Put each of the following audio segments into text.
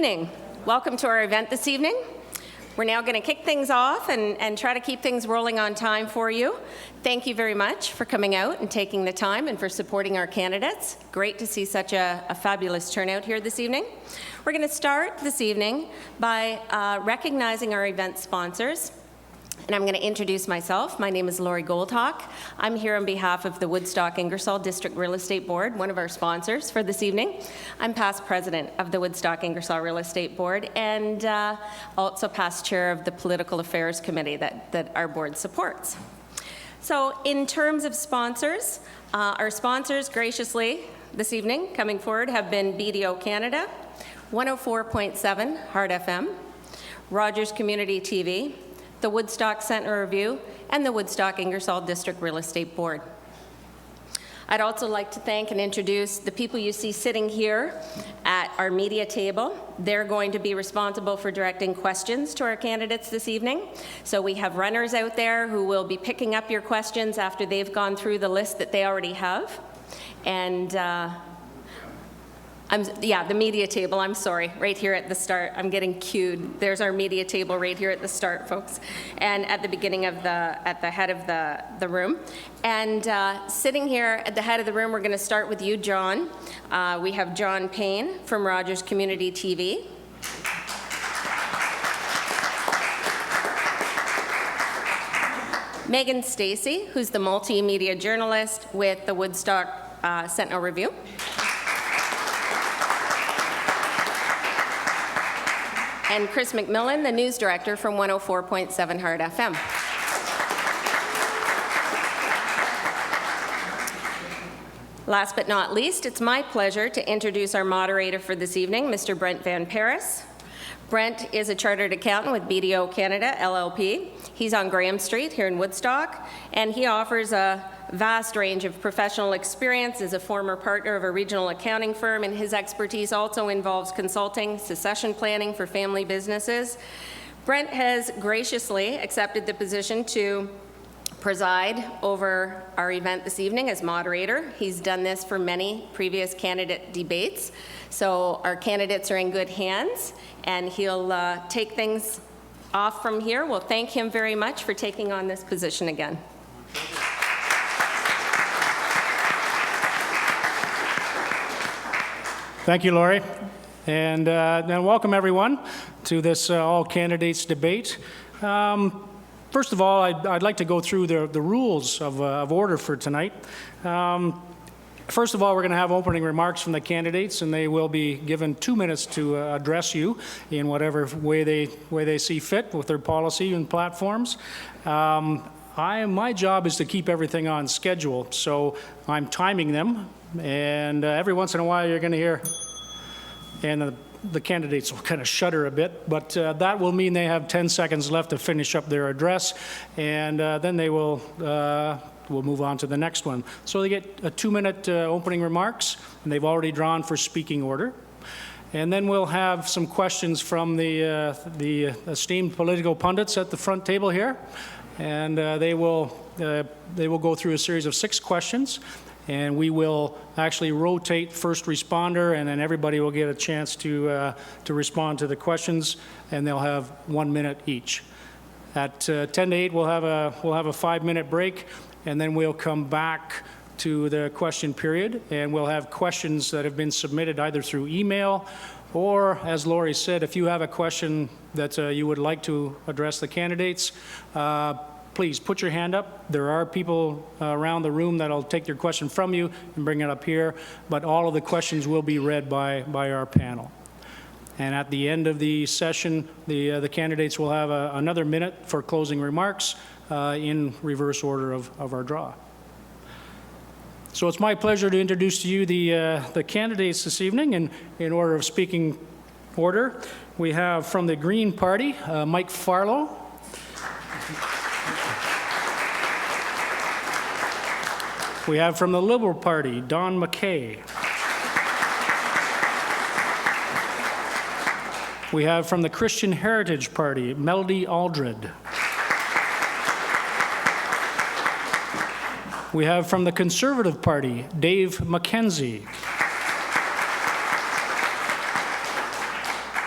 evening. Welcome to our event this evening. We're now going to kick things off and try to keep things rolling on time for you. Thank you very much for coming out and taking the time and for supporting our candidates. Great to see such a fabulous turnout here this evening. We're going to start this evening by recognizing our event sponsors. And I'm going to introduce myself. My name is Lori Goldhawk. I'm here on behalf of the Woodstock Ingersoll District Real Estate Board, one of our sponsors for this evening. I'm past president of the Woodstock Ingersoll Real Estate Board and also past chair of the Political Affairs Committee that our board supports. So in terms of sponsors, our sponsors graciously this evening coming forward have been BDO Canada, 104.7 Heart FM, Rogers Community TV, the Woodstock Sentinel Review, and the Woodstock Ingersoll District Real Estate Board. I'd also like to thank and introduce the people you see sitting here at our media table. They're going to be responsible for directing questions to our candidates this evening. So we have runners out there who will be picking up your questions after they've gone through the list that they already have. And the media table, I'm sorry, right here at the start. I'm getting cued. There's our media table right here at the start, folks, and at the beginning of at the head of the room. And sitting here at the head of the room, we're going to start with you, John. We have John Payne from Rogers Community TV. Megan Stacey, who's the multimedia journalist with the Woodstock Sentinel Review. And Chris McMillan, the news director from 104.7 Heart FM. Last but not least, it's my pleasure to introduce our moderator for this evening, Mr. Brent VanParys. Brent is a chartered accountant with BDO Canada, LLP. He's on Graham Street here in Woodstock, and he offers a vast range of professional experience as a former partner of a regional accounting firm, and his expertise also involves consulting, succession planning for family businesses. Brent has graciously accepted the position to preside over our event this evening as moderator. He's done this for many previous candidate debates, so our candidates are in good hands, and he'll take things off from here. We'll thank him very much for taking on this position again. Thank you, Lori. And welcome everyone to this all candidates debate. First of all, I'd like to go through the rules of order for tonight. First of all, we're going to have opening remarks from the candidates, and they will be given 2 minutes to address you in whatever way they see fit with their policy and platforms. My job is to keep everything on schedule, so I'm timing them, and every once in a while you're going to hear, and the candidates will kind of shudder a bit, but that will mean they have 10 seconds left to finish up their address, and then they will we'll move on to the next one. So they get a 2-minute opening remarks, and they've already drawn for speaking order. And then we'll have some questions from the esteemed political pundits at the front table here, and they will go through a series of 6 questions. And we will actually rotate first responder, and then everybody will get a chance to respond to the questions, and they'll have 1 minute each. At 10 to 8, we'll have a 5-minute break, and then we'll come back to the question period, and we'll have questions that have been submitted either through email or, as Lori said, if you have a question that you would like to address the candidates, please put your hand up. There are people around the room that'll take your question from you and bring it up here, but all of the questions will be read by our panel. And at the end of the session, the candidates will have another minute for closing remarks in reverse order of our draw. So it's my pleasure to introduce to you the candidates this evening in order of speaking order. We have from the Green Party, Mike Farlow. We have from the Liberal Party, Don McKay. We have from the Christian Heritage Party, Melody Aldred. We have from the Conservative Party, Dave MacKenzie.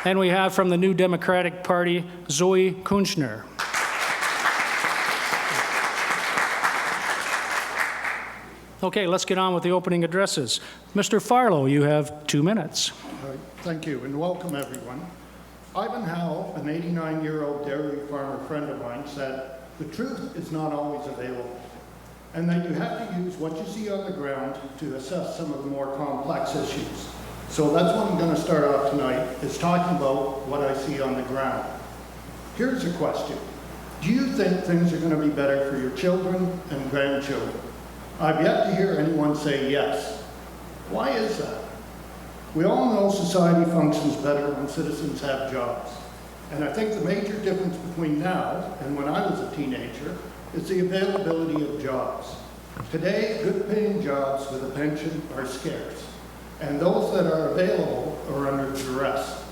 And we have from the New Democratic Party, Zoe Kunschner. Okay, let's get on with the opening addresses. Mr. Farlow, you have 2 minutes. All right, thank you, and welcome everyone. Ivan Howell, an 89-year-old dairy farmer friend of mine, said, "The truth is not always available, and that you have to use what you see on the ground to assess some of the more complex issues." So that's what I'm going to start off tonight, is talking about what I see on the ground. Here's a question. Do you think things are going to be better for your children and grandchildren? I've yet to hear anyone say yes. Why is that? We all know society functions better when citizens have jobs. And I think the major difference between now and when I was a teenager is the availability of jobs. Today, good-paying jobs with a pension are scarce, and those that are available are under duress.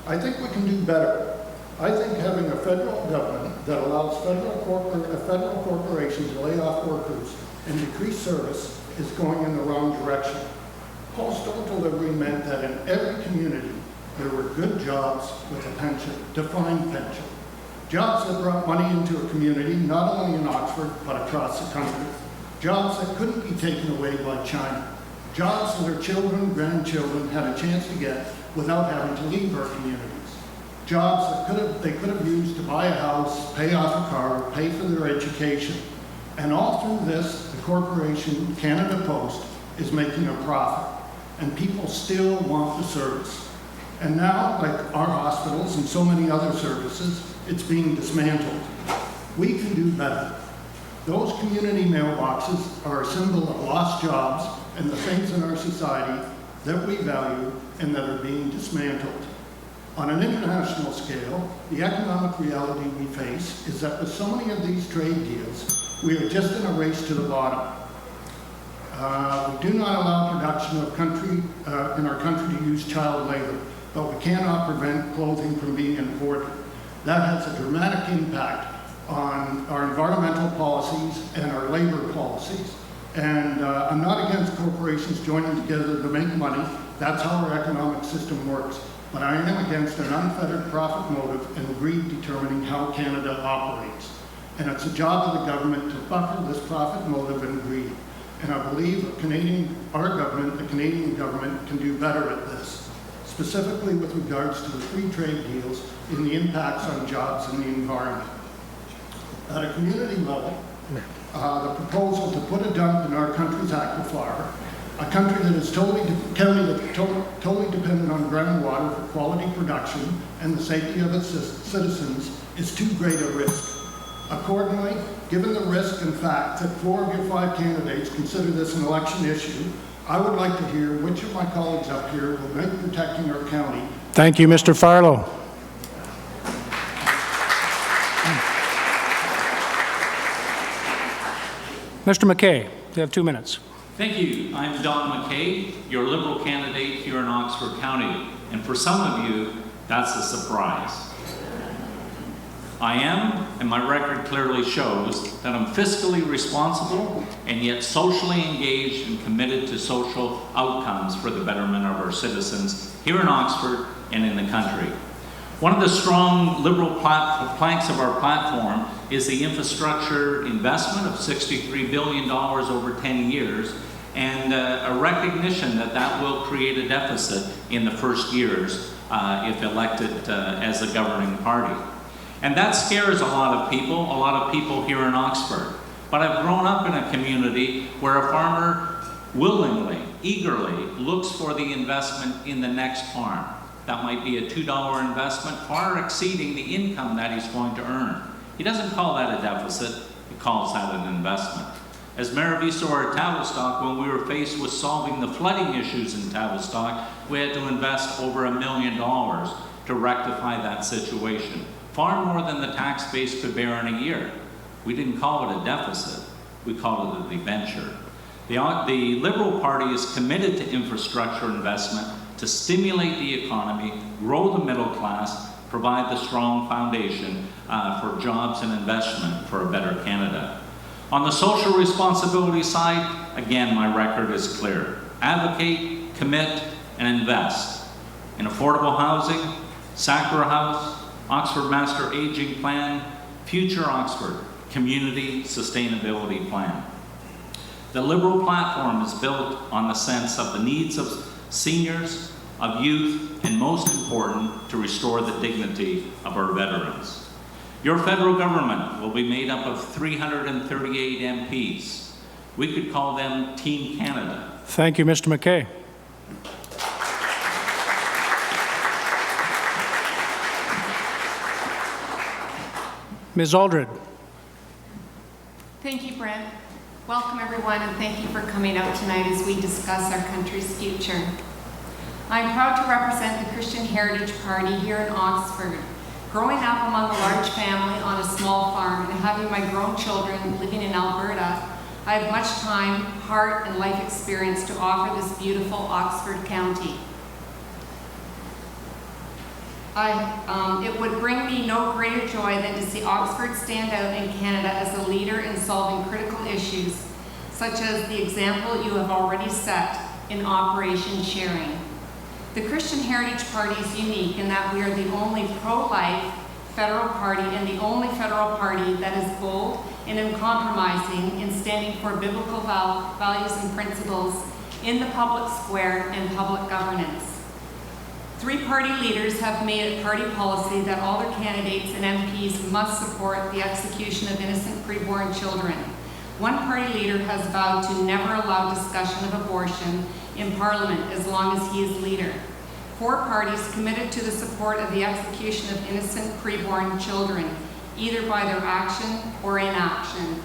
I think we can do better. I think having a federal government that allows federal corporations to lay off workers and decrease service is going in the wrong direction. Postal delivery meant that in every community there were good jobs with a pension, defined pension. Jobs that brought money into a community, not only in Oxford, but across the country. Jobs that couldn't be taken away by China. Jobs that our children, grandchildren had a chance to get without having to leave our communities. Jobs that they could have used to buy a house, pay off a car, pay for their education. And all through this, the corporation, Canada Post, is making a profit. And people still want the service. And now, like our hospitals and so many other services, it's being dismantled. We can do better. Those community mailboxes are a symbol of lost jobs and the things in our society that we value and that are being dismantled. On an international scale, the economic reality we face is that with so many of these trade deals, we are just in a race to the bottom. We do not allow production of in our country to use child labor, but we cannot prevent clothing from being imported. That has a dramatic impact on our environmental policies and our labor policies. And I'm not against corporations joining together to make money. That's how our economic system works. But I am against an unfettered profit motive and greed determining how Canada operates. And it's the job of the government to buffer this profit motive and greed. And I believe the Canadian government can do better at this, specifically with regards to the free trade deals and the impacts on jobs and the environment. At a community level, the proposal to put a dump in our country's aquifer, a country that is totally dependent on groundwater for quality production and the safety of its citizens, is too great a risk. Accordingly, given the risk and fact that 4 of your 5 candidates consider this an election issue, I would like to hear which of my colleagues up here will make protecting our county. Thank you, Mr. Farlow. Mr. McKay, you have 2 minutes. Thank you. I'm Don McKay, your Liberal candidate here in Oxford County. And for some of you, that's a surprise. I am, and my record clearly shows, that I'm fiscally responsible and yet socially engaged and committed to social outcomes for the betterment of our citizens here in Oxford and in the country. One of the strong Liberal planks of our platform is the infrastructure investment of $63 billion over 10 years, and a recognition that that will create a deficit in the first years if elected as a governing party. And that scares a lot of people here in Oxford. But I've grown up in a community where a farmer willingly, eagerly looks for the investment in the next farm. That might be a $2 investment, far exceeding the income that he's going to earn. He doesn't call that a deficit, he calls that an investment. As Mayor of East Aurora Tavistock, when we were faced with solving the flooding issues in Tavistock, we had to invest over $1 million to rectify that situation. Far more than the tax base could bear in a year. We didn't call it a deficit, we called it a debenture. The Liberal Party is committed to infrastructure investment to stimulate the economy, grow the middle class, provide the strong foundation for jobs and investment for a better Canada. On the social responsibility side, again, my record is clear. Advocate, commit, and invest in affordable housing, Sacra House, Oxford Master Aging Plan, Future Oxford, Community Sustainability Plan. The Liberal platform is built on the sense of the needs of seniors, of youth, and most important, to restore the dignity of our veterans. Your federal government will be made up of 338 MPs. We could call them Team Canada. Thank you, Mr. McKay. Ms. Aldred. Thank you, Brent. Welcome, everyone, and thank you for coming out tonight as we discuss our country's future. I'm proud to represent the Christian Heritage Party here in Oxford. Growing up among a large family on a small farm and having my grown children living in Alberta, I have much time, heart, and life experience to offer this beautiful Oxford County. It would bring me no greater joy than to see Oxford stand out in Canada as a leader in solving critical issues, such as the example you have already set in Operation Sharing. The Christian Heritage Party is unique in that we are the only pro-life federal party and the only federal party that is bold and uncompromising in standing for biblical values and principles in the public square and public governance. Three party leaders have made it party policy that all their candidates and MPs must support the execution of innocent preborn children. One party leader has vowed to never allow discussion of abortion in Parliament as long as he is leader. Four parties committed to the support of the execution of innocent preborn children, either by their action or inaction.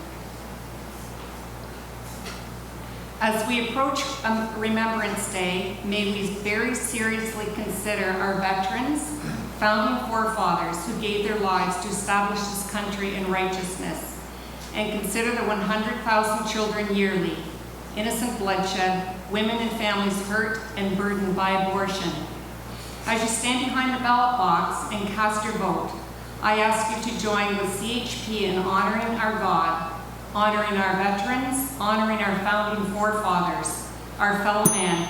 As we approach Remembrance Day, may we very seriously consider our veterans, founding forefathers who gave their lives to establish this country in righteousness, and consider the 100,000 children yearly, innocent bloodshed, women and families hurt and burdened by abortion. As you stand behind the ballot box and cast your vote, I ask you to join with CHP in honoring our God, honoring our veterans, honoring our founding forefathers, our fellow man,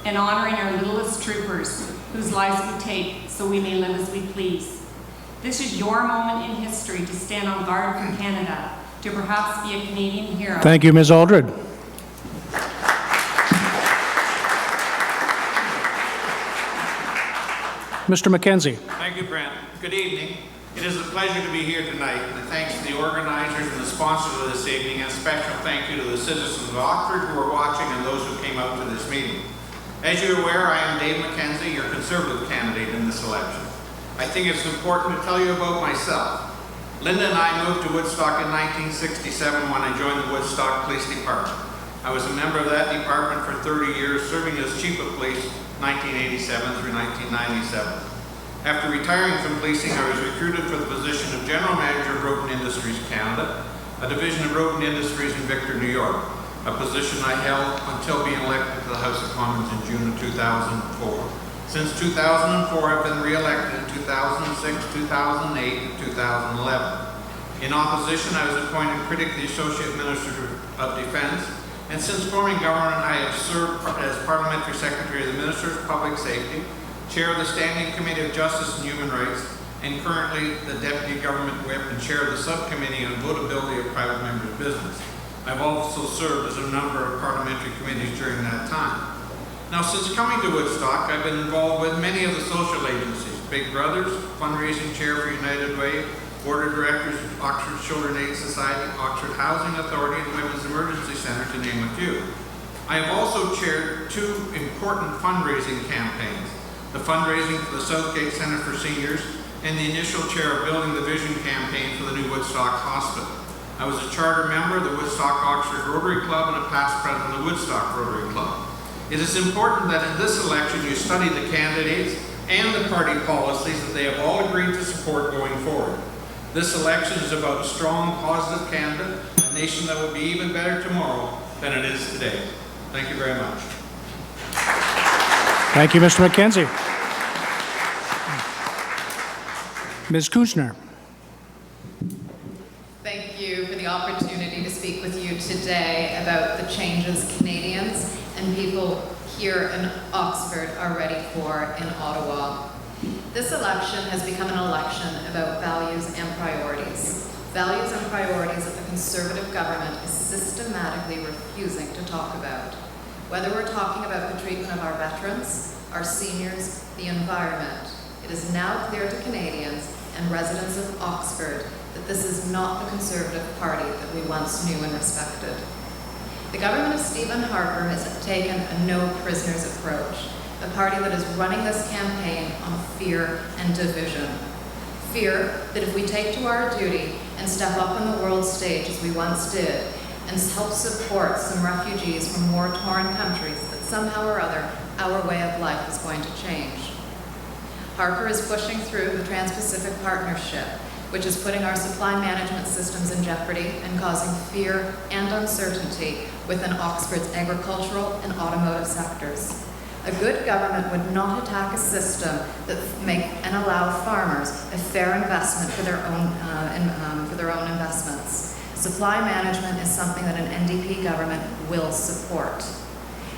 and honoring our littlest troopers, whose lives we take so we may live as we please. This is your moment in history to stand on guard for Canada, to perhaps be a Canadian hero. Thank you, Ms. Aldred. Mr. McKenzie. Thank you, Brent. Good evening. It is a pleasure to be here tonight, and thanks to the organizers and the sponsors of this evening, and a special thank you to the citizens of Oxford who are watching and those who came out to this meeting. As you're aware, I am Dave MacKenzie, your Conservative candidate in this election. I think it's important to tell you about myself. Linda and I moved to Woodstock in 1967 when I joined the Woodstock Police Department. I was a member of that department for 30 years, serving as Chief of Police 1987 through 1997. After retiring from policing, I was recruited for the position of General Manager of Broughton Industries Canada, a division of Broughton Industries in Victor, New York, a position I held until being elected to the House of Commons in June of 2004. Since 2004, I've been re-elected in 2006, 2008, and 2011. In opposition, I was appointed critically Associate Minister of Defense, and since forming government, I have served as Parliamentary Secretary of the Minister of Public Safety, Chair of the Standing Committee of Justice and Human Rights, and currently the Deputy Government Whip and Chair of the Subcommittee on Votability of Private Members' Business. I've also served as a number of parliamentary committees during that time. Now, since coming to Woodstock, I've been involved with many of the social agencies, Big Brothers, Fundraising Chair for United Way, Board of Directors of Oxford Children Aid Society, Oxford Housing Authority, and Women's Emergency Center, to name a few. I have also chaired two important fundraising campaigns: the fundraising for the Southgate Center for Seniors, and the initial chair of Building the Vision campaign for the new Woodstock Hospital. I was a charter member of the Woodstock Oxford Rotary Club and a past president of the Woodstock Rotary Club. It is important that in this election you study the candidates and the party policies that they have all agreed to support going forward. This election is about a strong, positive Canada, a nation that will be even better tomorrow than it is today. Thank you very much. Thank you, Mr. McKenzie. Ms. Kunschner. Thank you for the opportunity to speak with you today about the changes Canadians and people here in Oxford are ready for in Ottawa. This election has become an election about values and priorities. Values and priorities that the Conservative government is systematically refusing to talk about. Whether we're talking about the treatment of our veterans, our seniors, the environment, it is now clear to Canadians and residents of Oxford that this is not the Conservative Party that we once knew and respected. The government of Stephen Harper has taken a no-prisoners approach, a party that is running this campaign on fear and division. Fear that if we take to our duty and step up on the world stage as we once did, and help support some refugees from war-torn countries, that somehow or other our way of life is going to change. Harper is pushing through the Trans-Pacific Partnership, which is putting our supply management systems in jeopardy and causing fear and uncertainty within Oxford's agricultural and automotive sectors. A good government would not attack a system that make and allow farmers a fair investment for their own investments. Supply management is something that an NDP government will support.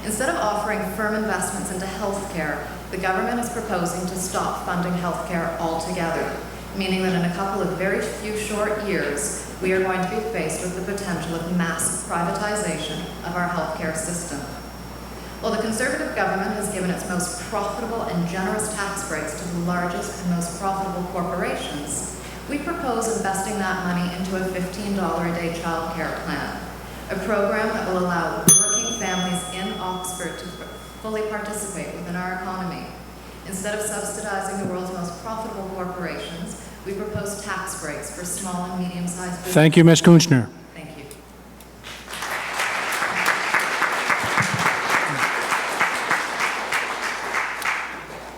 Instead of offering firm investments into healthcare, the government is proposing to stop funding healthcare altogether, meaning that in a couple of very few short years, we are going to be faced with the potential of mass privatization of our healthcare system. While the Conservative government has given its most profitable and generous tax breaks to the largest and most profitable corporations, we propose investing that money into a $15 a day childcare plan, a program that will allow working families in Oxford to fully participate within our economy. Instead of subsidizing the world's most profitable corporations, we propose tax breaks for small and medium-sized businesses. Thank you, Ms. Kunschner. Thank you.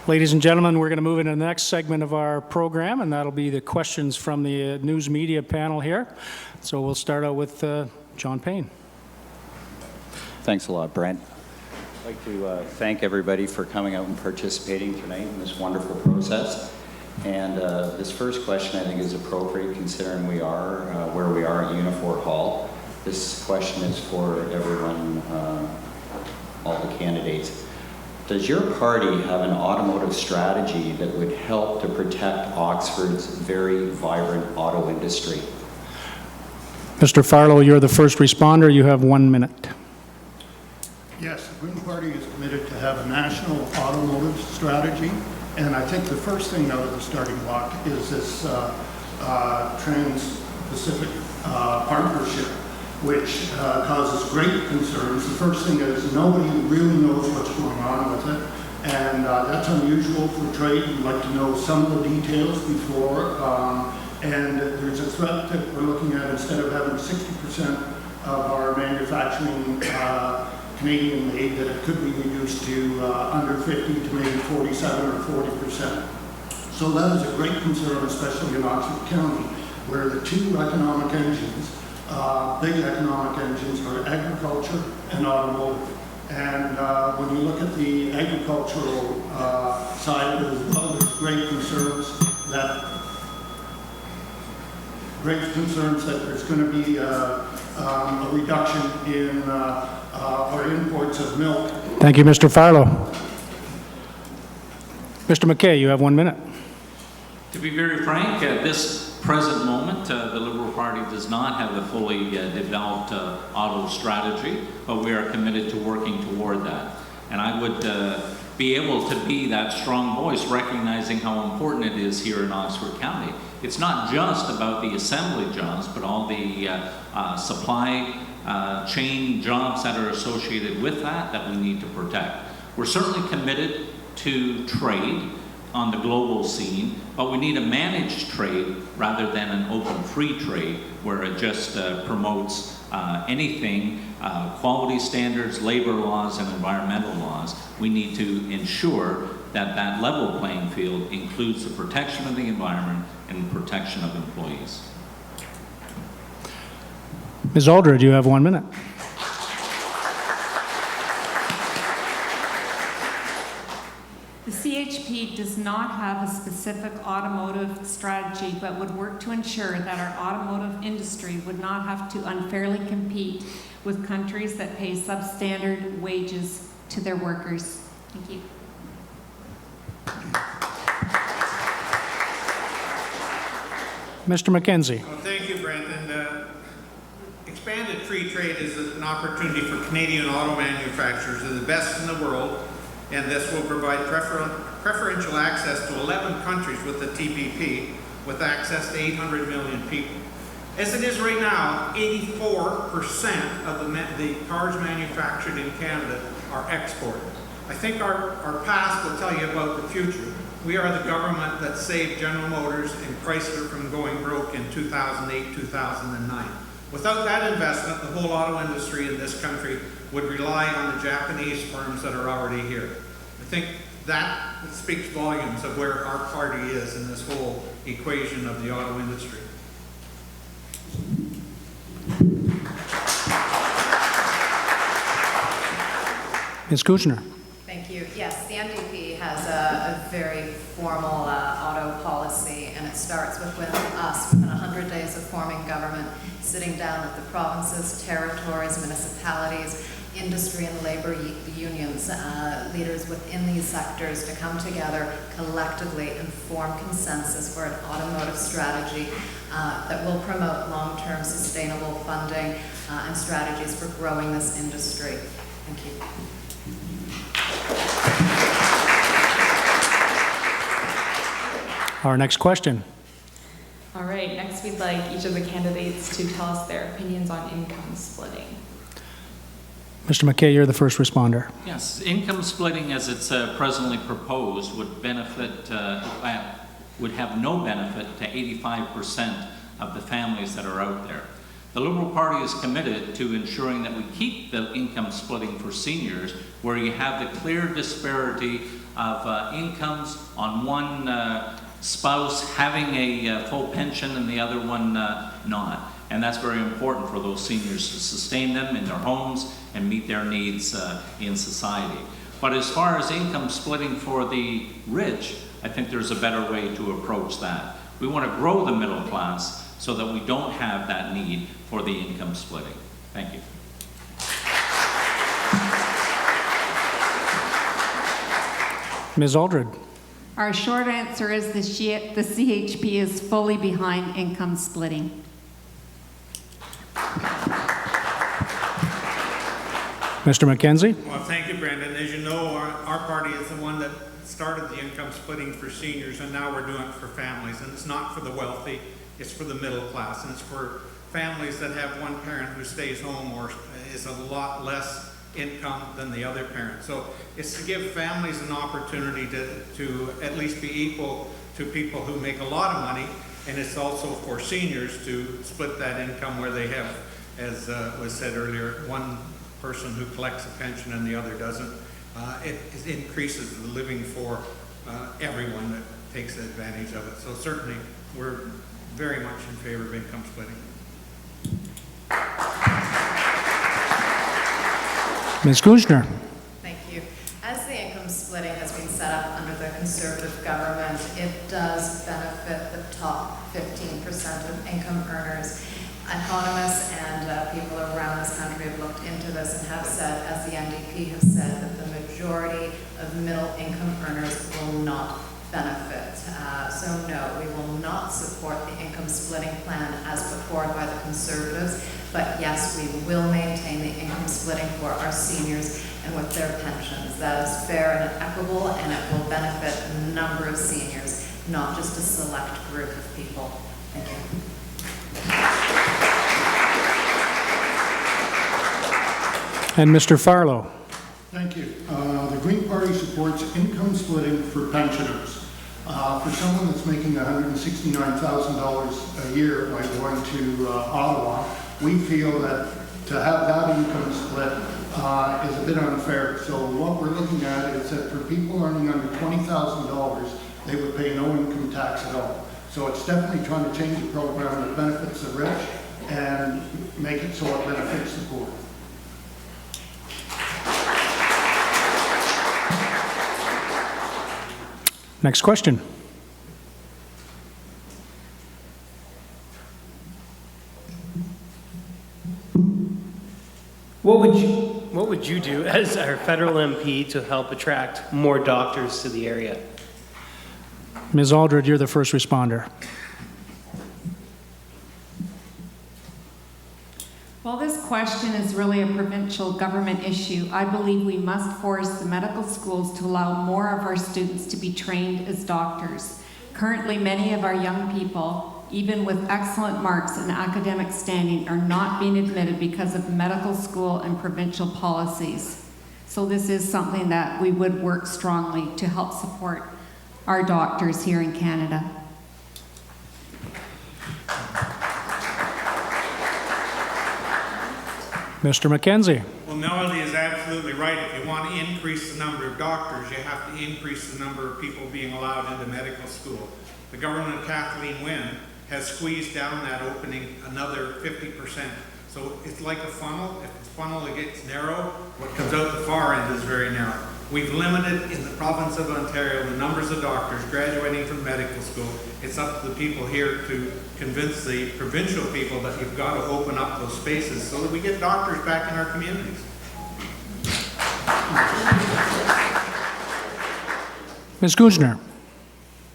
Ladies and gentlemen, we're going to move into the next segment of our program, and that'll be the questions from the news media panel here. So we'll start out with John Payne. Thanks a lot, Brent. I'd like to thank everybody for coming out and participating tonight in this wonderful process. And this first question I think is appropriate considering we are where we are at Unifor Hall. This question is for everyone, all the candidates. Does your party have an automotive strategy that would help to protect Oxford's very vibrant auto industry? Mr. Farlow, you're the first responder. You have 1 minute. Yes, the Green Party is committed to have a national automotive strategy, and I think the first thing out of the starting block is this Trans-Pacific Partnership, which causes great concerns. The first thing is nobody really knows what's going on with it, and that's unusual for trade. We'd like to know some of the details before, and there's a threat that we're looking at, instead of having 60% of our manufacturing Canadian made, that it could be reduced to under 50 to maybe 47 or 40%. So that is a great concern, especially in Oxford County, where the two economic engines, big economic engines, are agriculture and automotive. And when you look at the agricultural side of it as well, there's great concerns that there's going to be a reduction in our imports of milk. Thank you, Mr. Farlow. Mr. McKay, you have 1 minute. To be very frank, at this present moment, the Liberal Party does not have a fully developed auto strategy, but we are committed to working toward that. And I would be able to be that strong voice, recognizing how important it is here in Oxford County. It's not just about the assembly jobs, but all the supply chain jobs that are associated with that we need to protect. We're certainly committed to trade on the global scene, but we need a managed trade rather than an open free trade where it just promotes anything, quality standards, labor laws, and environmental laws. We need to ensure that that level playing field includes the protection of the environment and protection of employees. Ms. Aldred, you have 1 minute. The CHP does not have a specific automotive strategy, but would work to ensure that our automotive industry would not have to unfairly compete with countries that pay substandard wages to their workers. Thank you. Mr. MacKenzie. Well, thank you, Brent. And expanded free trade is an opportunity for Canadian auto manufacturers. They're the best in the world, and this will provide preferential access to 11 countries with the TPP, with access to 800 million people. As it is right now, 84% of the cars manufactured in Canada are exported. I think our past will tell you about the future. We are the government that saved General Motors and Chrysler from going broke in 2008, 2009. Without that investment, the whole auto industry in this country would rely on the Japanese firms that are already here. I think that speaks volumes of where our party is in this whole equation of the auto industry. Ms. Kunschner. Thank you. Yes, the NDP has a very formal auto policy, and it starts with us within 100 days of forming government, sitting down with the provinces, territories, municipalities, industry and labor unions, leaders within these sectors to come together collectively and form consensus for an automotive strategy that will promote long-term sustainable funding and strategies for growing this industry. Thank you. Our next question. All right, next we'd like each of the candidates to tell us their opinions on income splitting. Mr. McKay, you're the first responder. Yes, income splitting as it's presently proposed would would have no benefit to 85% of the families that are out there. The Liberal Party is committed to ensuring that we keep the income splitting for seniors, where you have the clear disparity of incomes on one spouse having a full pension and the other one not. And that's very important for those seniors to sustain them in their homes and meet their needs in society. But as far as income splitting for the rich, I think there's a better way to approach that. We want to grow the middle class so that we don't have that need for the income splitting. Thank you. Ms. Aldred. Our short answer is the CHP is fully behind income splitting. Mr. MacKenzie. Well, thank you, Brendan. As you know, our party is the one that started the income splitting for seniors, and now we're doing it for families. And it's not for the wealthy, it's for the middle class, and it's for families that have one parent who stays home or is a lot less income than the other parent. So it's to give families an opportunity to at least be equal to people who make a lot of money, and it's also for seniors to split that income where they have, as was said earlier, one person who collects a pension and the other doesn't. It increases the living for everyone that takes advantage of it. So certainly we're very much in favor of income splitting. Ms. Kunschner. Thank you. As the income splitting has been set up under the Conservative government, it does benefit the top 15% of income earners. Economists and people around this country have looked into this and have said, as the NDP have said, that the majority of middle income earners will not benefit. So no, we will not support the income splitting plan as put forward by the Conservatives, but yes, we will maintain the income splitting for our seniors and with their pensions. That is fair and equitable, and it will benefit a number of seniors, not just a select group of people. Thank you. And Mr. Farlow. Thank you. The Green Party supports income splitting for pensioners. For someone that's making $169,000 a year by going to Ottawa, we feel that to have that income split is a bit unfair. So what we're looking at is that for people earning under $20,000, they would pay no income tax at all. So it's definitely trying to change the program that benefits the rich and make it so it benefits the poor. Next question. What would you do as our federal MP to help attract more doctors to the area? Ms. Aldred, you're the first responder. While this question is really a provincial government issue, I believe we must force the medical schools to allow more of our students to be trained as doctors. Currently, many of our young people, even with excellent marks and academic standing, are not being admitted because of medical school and provincial policies. So this is something that we would work strongly to help support our doctors here in Canada. Mr. MacKenzie. Well, Melody is absolutely right. If you want to increase the number of doctors, you have to increase the number of people being allowed into medical school. The government of Kathleen Wynne has squeezed down that opening another 50%. So it's like a funnel. If the funnel gets narrow, what comes out the far end is very narrow. We've limited in the province of Ontario the numbers of doctors graduating from medical school. It's up to the people here to convince the provincial people that you've got to open up those spaces so that we get doctors back in our communities. Ms. Kunschner.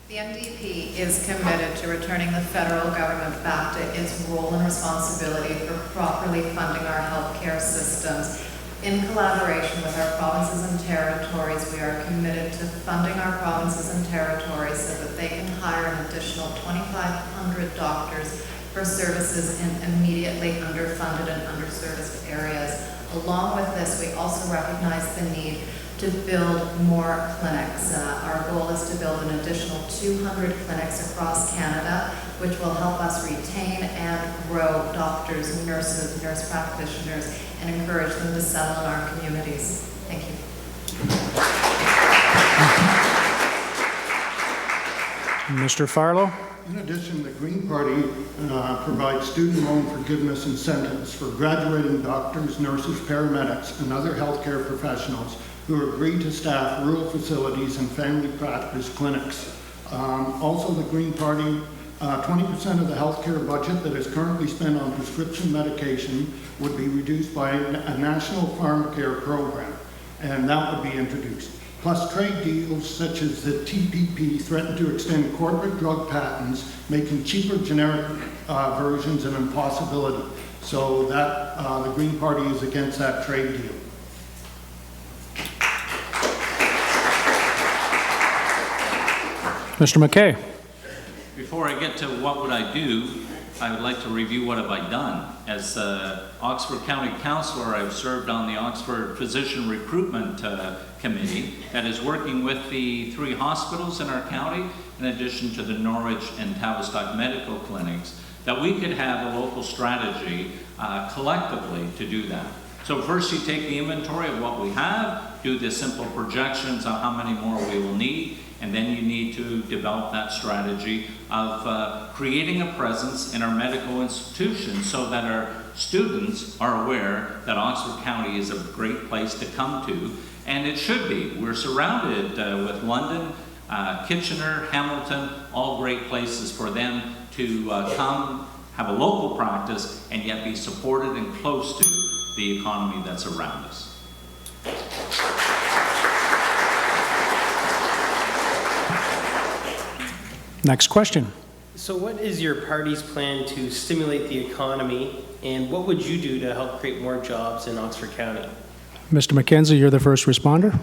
The NDP is committed to returning the federal government back to its role and responsibility for properly funding our healthcare systems. In collaboration with our provinces and territories, we are committed to funding our provinces and territories so that they can hire an additional 2,500 doctors for services in immediately underfunded and underserviced areas. Along with this, we also recognize the need to build more clinics. Our goal is to build an additional 200 clinics across Canada, which will help us retain and grow doctors, nurses, nurse practitioners, and encourage them to settle in our communities. Thank you. Mr. Farlow. In addition, the Green Party provides student loan forgiveness incentives for graduating doctors, nurses, paramedics, and other healthcare professionals who agree to staff rural facilities and family practice clinics. Also, the Green Party 20% of the healthcare budget that is currently spent on prescription medication would be reduced by a national pharmacare program, and that would be introduced. Plus, trade deals such as the TPP threaten to extend corporate drug patents, making cheaper generic versions an impossibility. So that the Green Party is against that trade deal. Mr. McKay. Before I get to what would I do, I would like to review what have I done. As Oxford County Councillor, I've served on the Oxford Physician Recruitment Committee that is working with the 3 hospitals in our county, in addition to the Norwich and Tavistock medical clinics, that we could have a local strategy collectively to do that. So first you take the inventory of what we have, do the simple projections on how many more we will need, and then you need to develop that strategy of creating a presence in our medical institutions so that our students are aware that Oxford County is a great place to come to, and it should be. We're surrounded with London, Kitchener, Hamilton, all great places for them to come, have a local practice, and yet be supported and close to the economy that's around us. Next question. So what is your party's plan to stimulate the economy, and what would you do to help create more jobs in Oxford County? Mr. McKenzie, you're the first responder.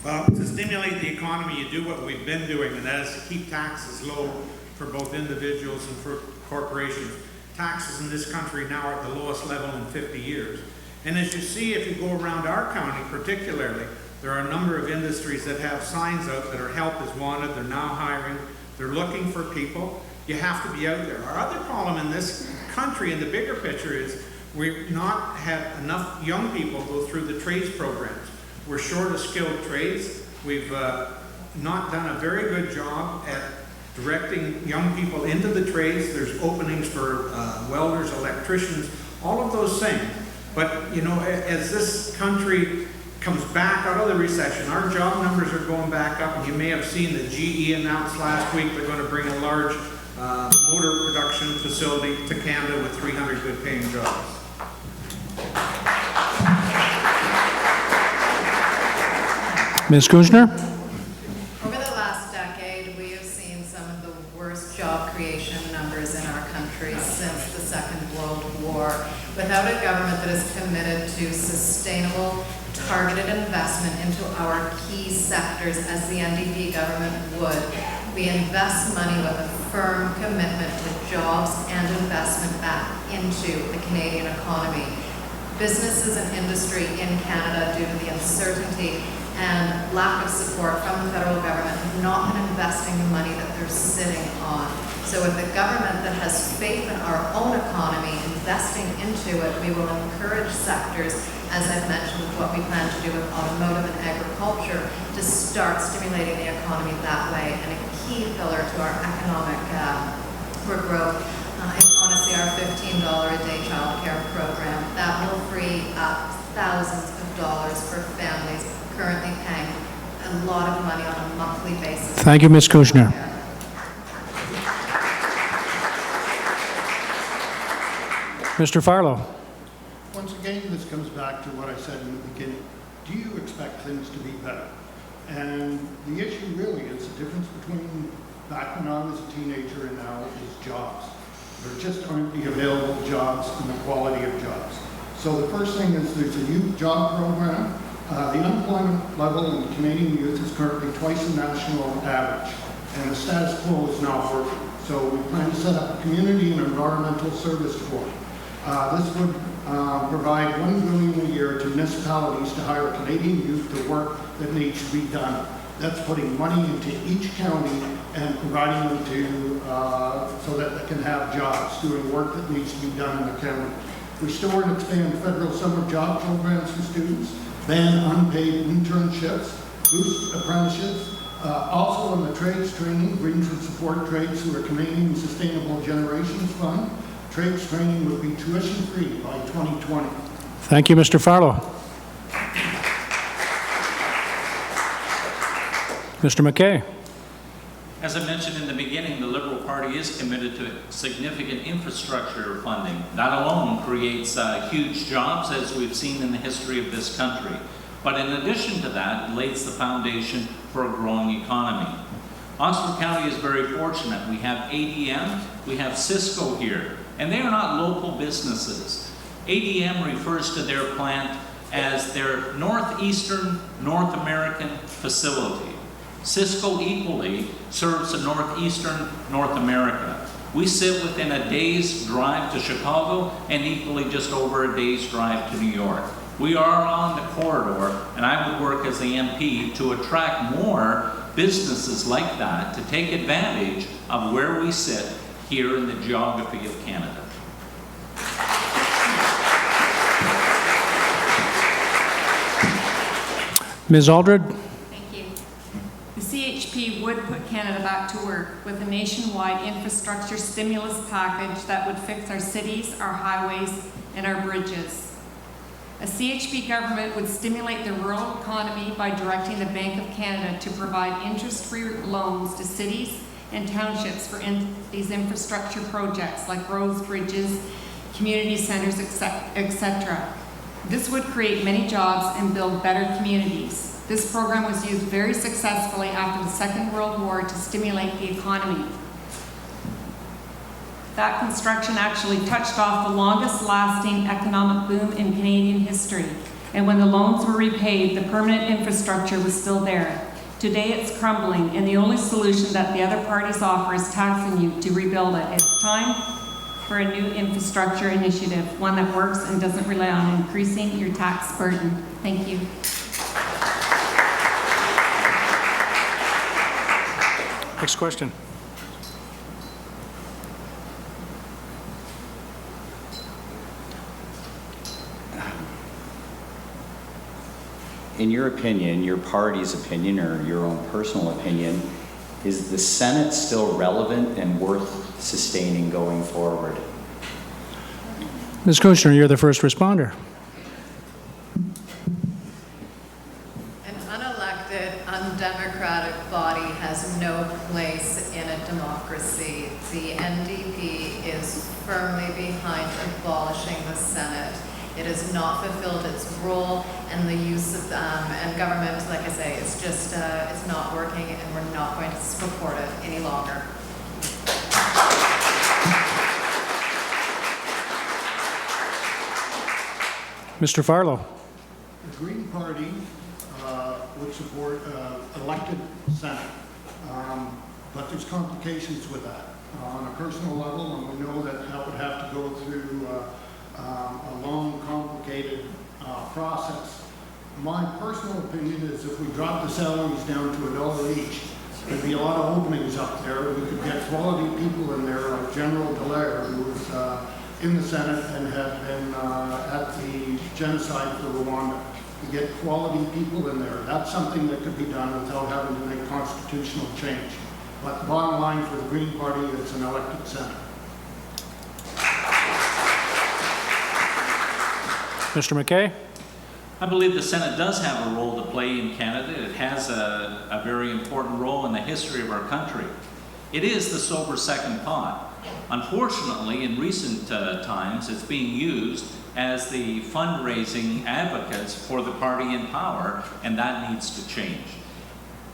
Well, to stimulate the economy, you do what we've been doing, and that is to keep taxes low for both individuals and for corporations. Taxes in this country now are at the lowest level in 50 years. And as you see, if you go around our county particularly, there are a number of industries that have signs out that are help is wanted, they're now hiring, they're looking for people. You have to be out there. Our other problem in this country, in the bigger picture, is we've not had enough young people go through the trades programs. We're short of skilled trades. We've not done a very good job at directing young people into the trades. There's openings for welders, electricians, all of those things. But, you know, as this country comes back out of the recession, our job numbers are going back up, and you may have seen that GE announced last week they're going to bring a large motor production facility to Canada with 300 good paying jobs. Ms. Kunschner? Over the last decade, we have seen some of the worst job creation numbers in our country since the Second World War. Without a government that is committed to sustainable, targeted investment into our key sectors, as the NDP government would, we invest money with a firm commitment to jobs and investment back into the Canadian economy. Businesses and industry in Canada, due to the uncertainty and lack of support from the federal government, have not been investing the money that they're sitting on. So with a government that has faith in our own economy, investing into it, we will encourage sectors, as I've mentioned, with what we plan to do with automotive and agriculture, to start stimulating the economy that way. And a key pillar to our economic growth is honestly our $15 a day child care program. That will free up thousands of dollars for families currently paying a lot of money on a monthly basis. Thank you, Ms. Kunschner. Mr. Farlow. Once again, this comes back to what I said in the beginning. Do you expect things to be better? And the issue really is the difference between back when I was a teenager and now is jobs. There just aren't the available jobs and the quality of jobs. So the first thing is there's a youth job program. The unemployment level in Canadian youth is currently twice the national average, and the status quo is not working. So we plan to set up a community and environmental service board. This would provide $1 billion a year to municipalities to hire Canadian youth to work that needs to be done. That's putting money into each county and providing them to so that they can have jobs, doing work that needs to be done in the county. Restore and expand federal summer job programs for students, ban unpaid internships, boost apprenticeships. Also in the trades training, Greens would support trades through a Canadian Sustainable Generations Fund. Trades training would be tuition-free by 2020. Thank you, Mr. Farlow. Mr. McKay. As I mentioned in the beginning, the Liberal Party is committed to significant infrastructure funding. That alone creates huge jobs, as we've seen in the history of this country. But in addition to that, it lays the foundation for a growing economy. Oxford County is very fortunate. We have ADM, we have Cisco here, and they are not local businesses. ADM refers to their plant as their Northeastern North American facility. Cisco equally serves the Northeastern North America. We sit within a day's drive to Chicago and equally just over a day's drive to New York. We are on the corridor, and I would work as the MP to attract more businesses like that to take advantage of where we sit here in the geography of Canada. Ms. Aldred. Thank you. The CHP would put Canada back to work with a nationwide infrastructure stimulus package that would fix our cities, our highways, and our bridges. A CHP government would stimulate the rural economy by directing the Bank of Canada to provide interest-free loans to cities and townships for these infrastructure projects like roads, bridges, community centers, etc. This would create many jobs and build better communities. This program was used very successfully after the Second World War to stimulate the economy. That construction actually touched off the longest lasting economic boom in Canadian history. And when the loans were repaid, the permanent infrastructure was still there. Today it's crumbling, and the only solution that the other parties offer is taxing you to rebuild it. It's time for a new infrastructure initiative, one that works and doesn't rely on increasing your tax burden. Thank you. Next question. In your opinion, your party's opinion, or your own personal opinion, is the Senate still relevant and worth sustaining going forward? Ms. Kunschner, you're the first responder. An unelected, undemocratic body has no place in a democracy. The NDP is firmly behind abolishing the Senate. It has not fulfilled its role, and the use of and government, like I say, it's just it's not working, and we're not going to support it any longer. Mr. Farlow. The Green Party would support elected Senate, but there's complications with that. On a personal level, and we know that that would have to go through a long, complicated process. My personal opinion is if we drop the salaries down to $1 each, there'd be a lot of openings up there. We could get quality people in there, like General Dallaire, who was in the Senate and had been at the genocide for Rwanda. To get quality people in there. That's something that could be done without having to make constitutional change. But the bottom line for the Green Party is an elected Senate. Mr. McKay. I believe the Senate does have a role to play in Canada. It has a very important role in the history of our country. It is the sober second thought. Unfortunately, in recent times, it's being used as the fundraising advocates for the party in power, and that needs to change.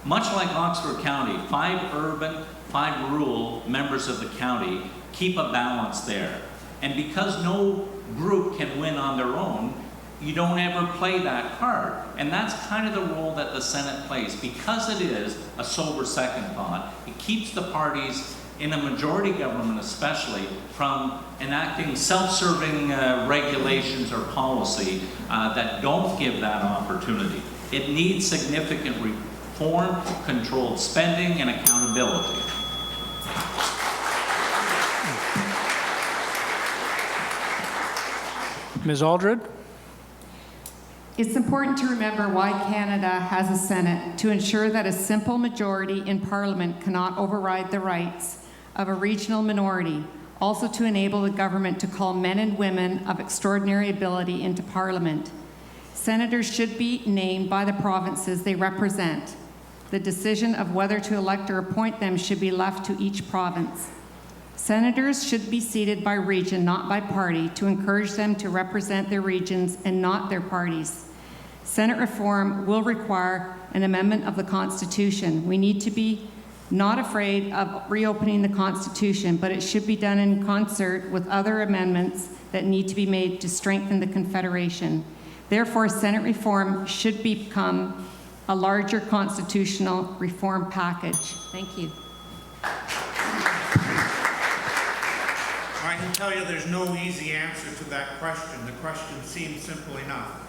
Much like Oxford County, 5 urban, 5 rural members of the county keep a balance there. And because no group can win on their own, you don't ever play that card. And that's kind of the role that the Senate plays. Because it is a sober second thought, it keeps the parties in a majority government especially, from enacting self-serving regulations or policy that don't give that opportunity. It needs significant reform, controlled spending, and accountability. Ms. Aldred. It's important to remember why Canada has a Senate, to ensure that a simple majority in Parliament cannot override the rights of a regional minority, also to enable the government to call men and women of extraordinary ability into Parliament. Senators should be named by the provinces they represent. The decision of whether to elect or appoint them should be left to each province. Senators should be seated by region, not by party, to encourage them to represent their regions and not their parties. Senate reform will require an amendment of the Constitution. We need to be not afraid of reopening the Constitution, but it should be done in concert with other amendments that need to be made to strengthen the Confederation. Therefore, Senate reform should become a larger constitutional reform package. Thank you. I can tell you there's no easy answer to that question. The question seems simple enough.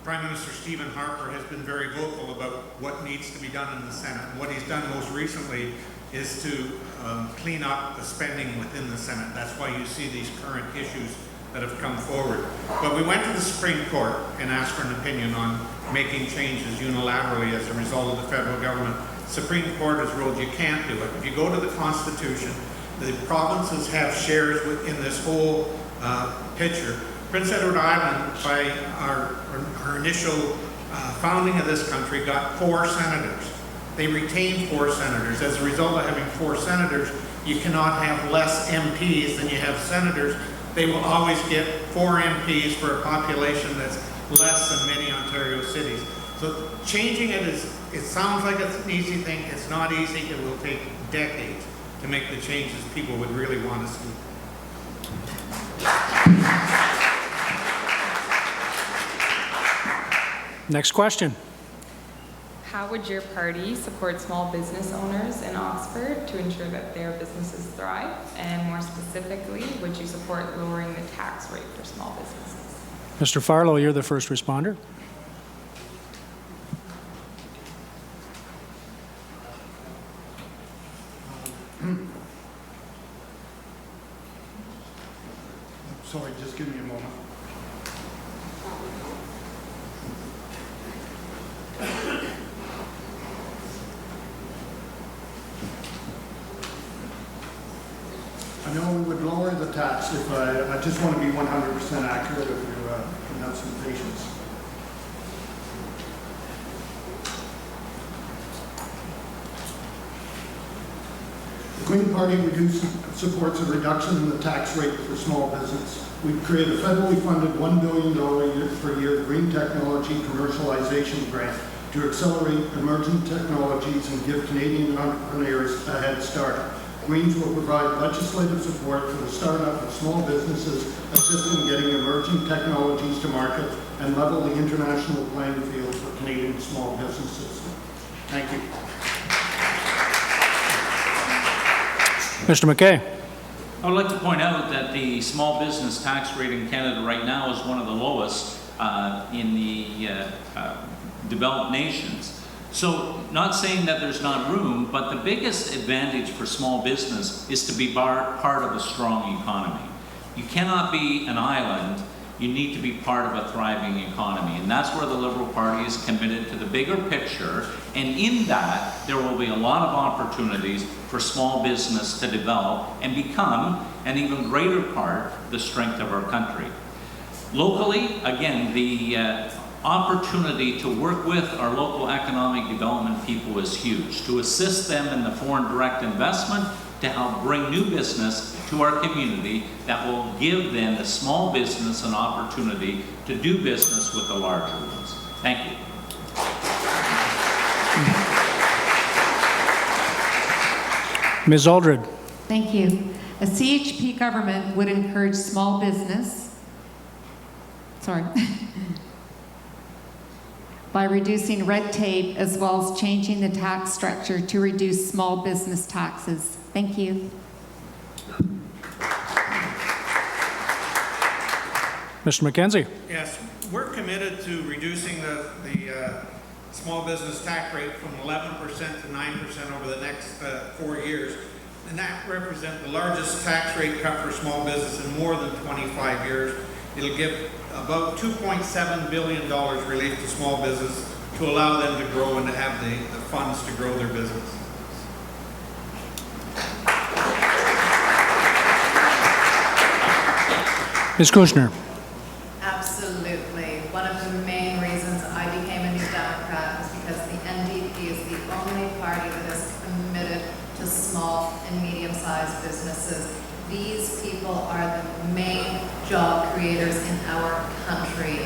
Prime Minister Stephen Harper has been very vocal about what needs to be done in the Senate. And what he's done most recently is to clean up the spending within the Senate. That's why you see these current issues that have come forward. But we went to the Supreme Court and asked for an opinion on making changes unilaterally as a result of the federal government. The Supreme Court has ruled you can't do it. If you go to the Constitution, the provinces have shares within this whole picture. Prince Edward Island, by our initial founding of this country, got 4 senators. They retained 4 senators. As a result of having 4 senators, you cannot have less MPs than you have senators. They will always get 4 MPs for a population that's less than many Ontario cities. So changing it it sounds like it's an easy thing. It's not easy. It will take decades to make the changes people would really want to see. Next question. How would your party support small business owners in Oxford to ensure that their businesses thrive? And more specifically, would you support lowering the tax rate for small businesses? Mr. Farlow, you're the first responder. Sorry, just give me a moment. I know we would lower the tax if I just want to be 100% accurate if you can have some patience. The Green Party supports a reduction in the tax rate for small business. We'd create a federally funded $1 billion per year green technology commercialization grant to accelerate emerging technologies and give Canadian entrepreneurs a head start. Greens will provide legislative support for the startup of small businesses as assist in getting emerging technologies to market, and level the international playing field for Canadian small businesses. Thank you. Mr. McKay. I would like to point out that the small business tax rate in Canada right now is one of the lowest in the developed nations. So, not saying that there's not room, but the biggest advantage for small business is to be part of a strong economy. You cannot be an island, you need to be part of a thriving economy. And that's where the Liberal Party is committed to the bigger picture. And in that, there will be a lot of opportunities for small business to develop and become an even greater part of the strength of our country. Locally, again, the opportunity to work with our local economic development people is huge, to assist them in the foreign direct investment, to help bring new business to our community that will give then the small business an opportunity to do business with the larger ones. Thank you. Ms. Aldred. Thank you. A CHP government would encourage small business, by reducing red tape as well as changing the tax structure to reduce small business taxes. Thank you. Mr. McKenzie. Yes, we're committed to reducing the small business tax rate from 11% to 9% over the next 4 years. And that represents the largest tax rate cut for small business in more than 25 years. It'll give about $2.7 billion relief to small business to allow them to grow and to have the funds to grow their business. Ms. Kunschner. Absolutely. One of the main reasons I became a New Democrat was because the NDP is the only party that is committed to small and medium-sized businesses. These people are the main job creators in our country.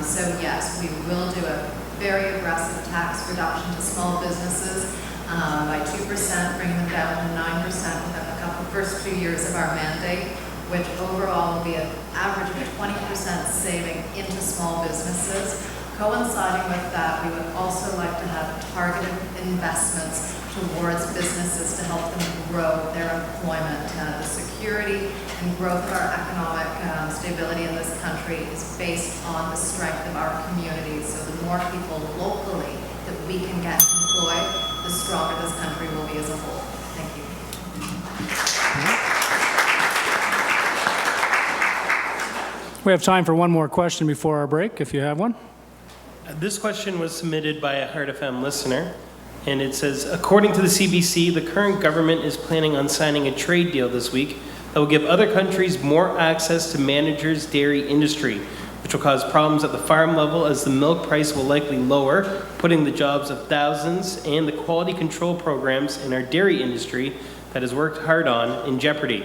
So yes, we will do a very aggressive tax reduction to small businesses by 2%, bringing them down to 9% within the first 2 years of our mandate, which overall will be an average of 20% saving into small businesses. Coinciding with that, we would also like to have targeted investments towards businesses to help them grow their employment. The security and growth of our economic stability in this country is based on the strength of our communities. So the more people locally that we can get employed, the stronger this country will be as a whole. Thank you. We have time for one more question before our break, if you have one. This question was submitted by a Heart FM listener, and it says, according to the CBC, the current government is planning on signing a trade deal this week that will give other countries more access to managers' dairy industry, which will cause problems at the farm level as the milk price will likely lower, putting the jobs of thousands and the quality control programs in our dairy industry that has worked hard on in jeopardy.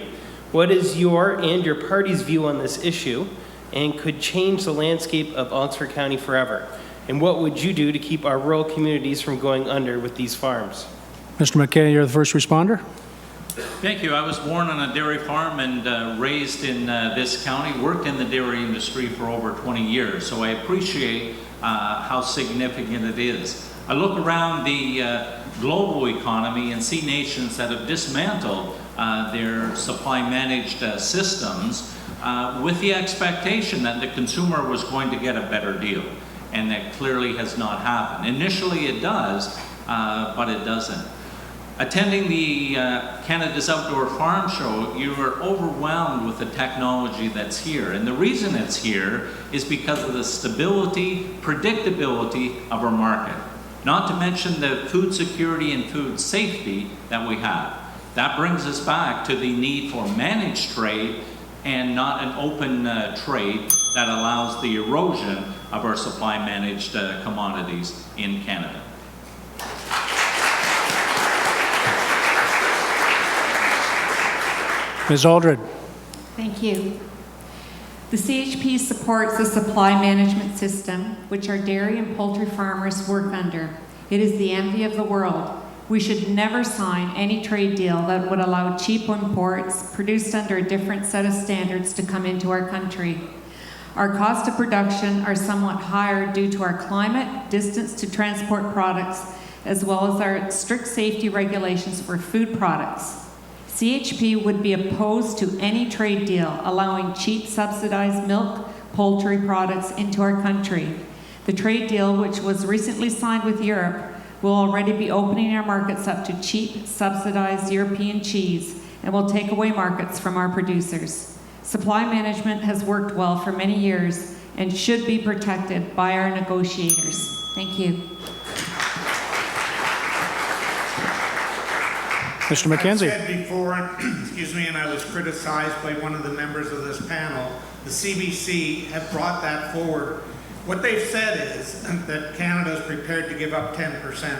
What is your and your party's view on this issue, and could change the landscape of Oxford County forever? And what would you do to keep our rural communities from going under with these farms? Mr. McKay, you're the first responder. Thank you. I was born on a dairy farm and raised in this county, worked in the dairy industry for over 20 years, so I appreciate how significant it is. I look around the global economy and see nations that have dismantled their supply managed systems with the expectation that the consumer was going to get a better deal, and that clearly has not happened. Initially it does, but it doesn't. Attending the Canada's Outdoor Farm Show, you are overwhelmed with the technology that's here. And the reason it's here is because of the stability, predictability of our market. Not to mention the food security and food safety that we have. That brings us back to the need for managed trade and not an open trade that allows the erosion of our supply managed commodities in Canada. Ms. Aldred. Thank you. The CHP supports the supply management system, which our dairy and poultry farmers work under. It is the envy of the world. We should never sign any trade deal that would allow cheap imports produced under a different set of standards to come into our country. Our cost of production are somewhat higher due to our climate, distance to transport products, as well as our strict safety regulations for food products. CHP would be opposed to any trade deal allowing cheap subsidized milk, poultry products into our country. The trade deal, which was recently signed with Europe, will already be opening our markets up to cheap, subsidized European cheese and will take away markets from our producers. Supply management has worked well for many years and should be protected by our negotiators. Thank you. Mr. MacKenzie. I said before, excuse me, and I was criticized by one of the members of this panel, the CBC have brought that forward. What they've said is that Canada is prepared to give up 10%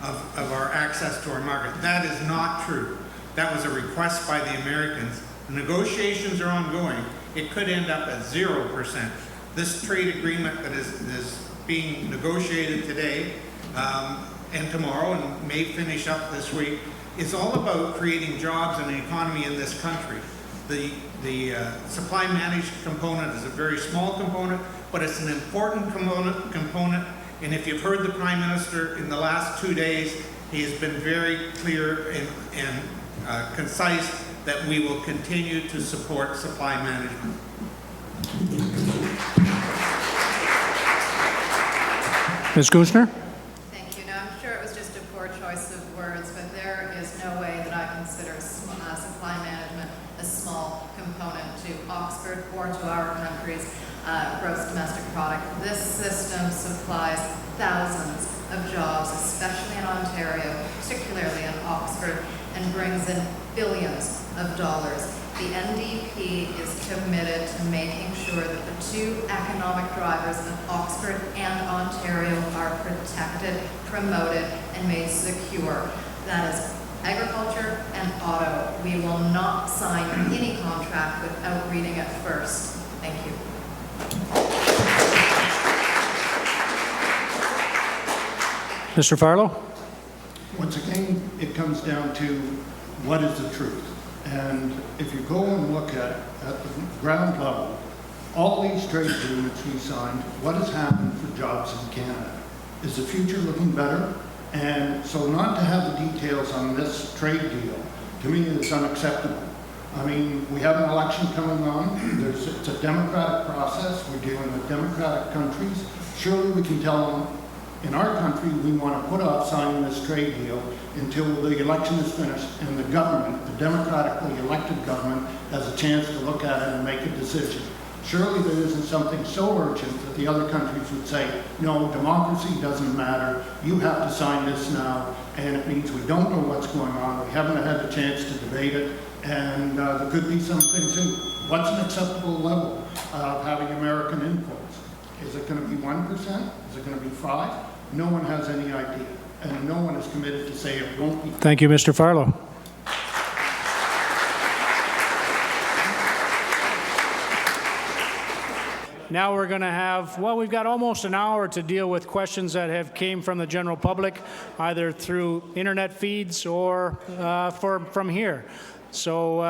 of our access to our market. That is not true. That was a request by the Americans. The negotiations are ongoing. It could end up at 0%. This trade agreement that is being negotiated today and tomorrow and may finish up this week is all about creating jobs and an economy in this country. The supply managed component is a very small component, but it's an important component. And if you've heard the Prime Minister in the last 2 days, he has been very clear and concise that we will continue to support supply management. Ms. Kunschner? Thank you. Now, I'm sure it was just a poor choice of words, but there is no way that I consider supply management a small component to Oxford or to our country's gross domestic product. This system supplies thousands of jobs, especially in Ontario, particularly in Oxford, and brings in billions of dollars. The NDP is committed to making sure that the two economic drivers of Oxford and Ontario are protected, promoted, and made secure. That is agriculture and auto. We will not sign any contract without reading it first. Thank you. Mr. Farlow? Once again, it comes down to what is the truth. And if you go and look at the ground level, all these trade agreements we signed, what has happened for jobs in Canada? Is the future looking better? And so not to have the details on this trade deal, to me, is unacceptable. I mean, we have an election coming on. It's a democratic process. We're dealing with democratic countries. Surely we can tell them, in our country, we want to put off signing this trade deal until the election is finished and the government, the democratically elected government, has a chance to look at it and make a decision. Surely there isn't something so urgent that the other countries would say, no, democracy doesn't matter, you have to sign this now, and it means we don't know what's going on, we haven't had a chance to debate it, and there could be some things in what's an acceptable level of having American imports. Is it going to be 1%? Is it going to be 5%? No one has any idea, and no one is committed to say it won't be. Thank you, Mr. Farlow. Now we're going to have, well, we've got almost an hour to deal with questions that have came from the general public, either through internet feeds or from here. So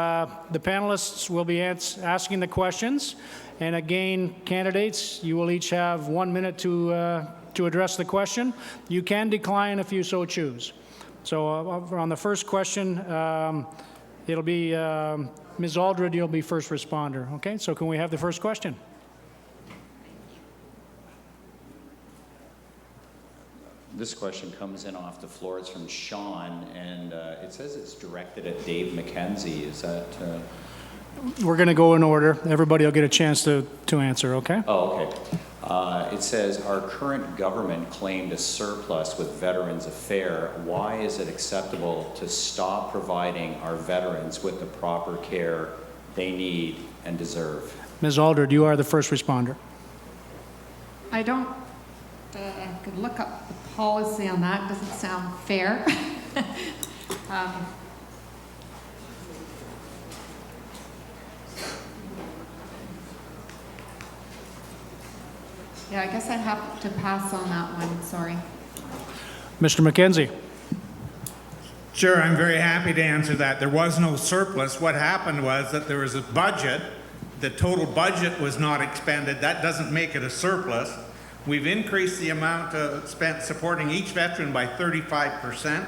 the panelists will be asking the questions. And again, candidates, you will each have 1 minute to address the question. You can decline if you so choose. So on the first question, it'll be Ms. Aldred, you'll be first responder. Okay, so can we have the first question? This question comes in off the floor. It's from Sean, and it says it's directed at Dave MacKenzie. Is that... We're going to go in order. Everybody will get a chance to answer, okay? Oh, okay. It says, our current government claimed a surplus with Veterans Affairs. Why is it acceptable to stop providing our veterans with the proper care they need and deserve? Ms. Aldred, you are the first responder. I don't, I could look up the policy on that. Doesn't sound fair. Yeah, I guess I'd have to pass on that one, sorry. Mr. MacKenzie. Sure, I'm very happy to answer that. There was no surplus. What happened was that there was a budget. The total budget was not expended. That doesn't make it a surplus. We've increased the amount spent supporting each veteran by 35%.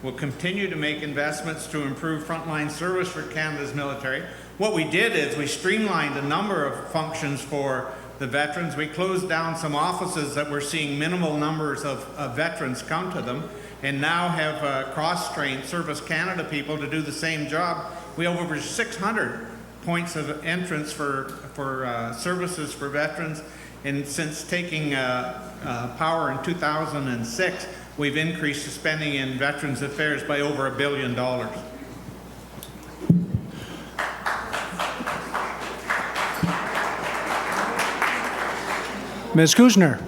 We'll continue to make investments to improve frontline service for Canada's military. What we did is we streamlined a number of functions for the veterans. We closed down some offices that were seeing minimal numbers of veterans come to them, and now have cross-trained Service Canada people to do the same job. We have over 600 points of entrance for services for veterans, and since taking power in 2006, we've increased the spending in Veterans Affairs by over $1 billion. Ms. Kunschner.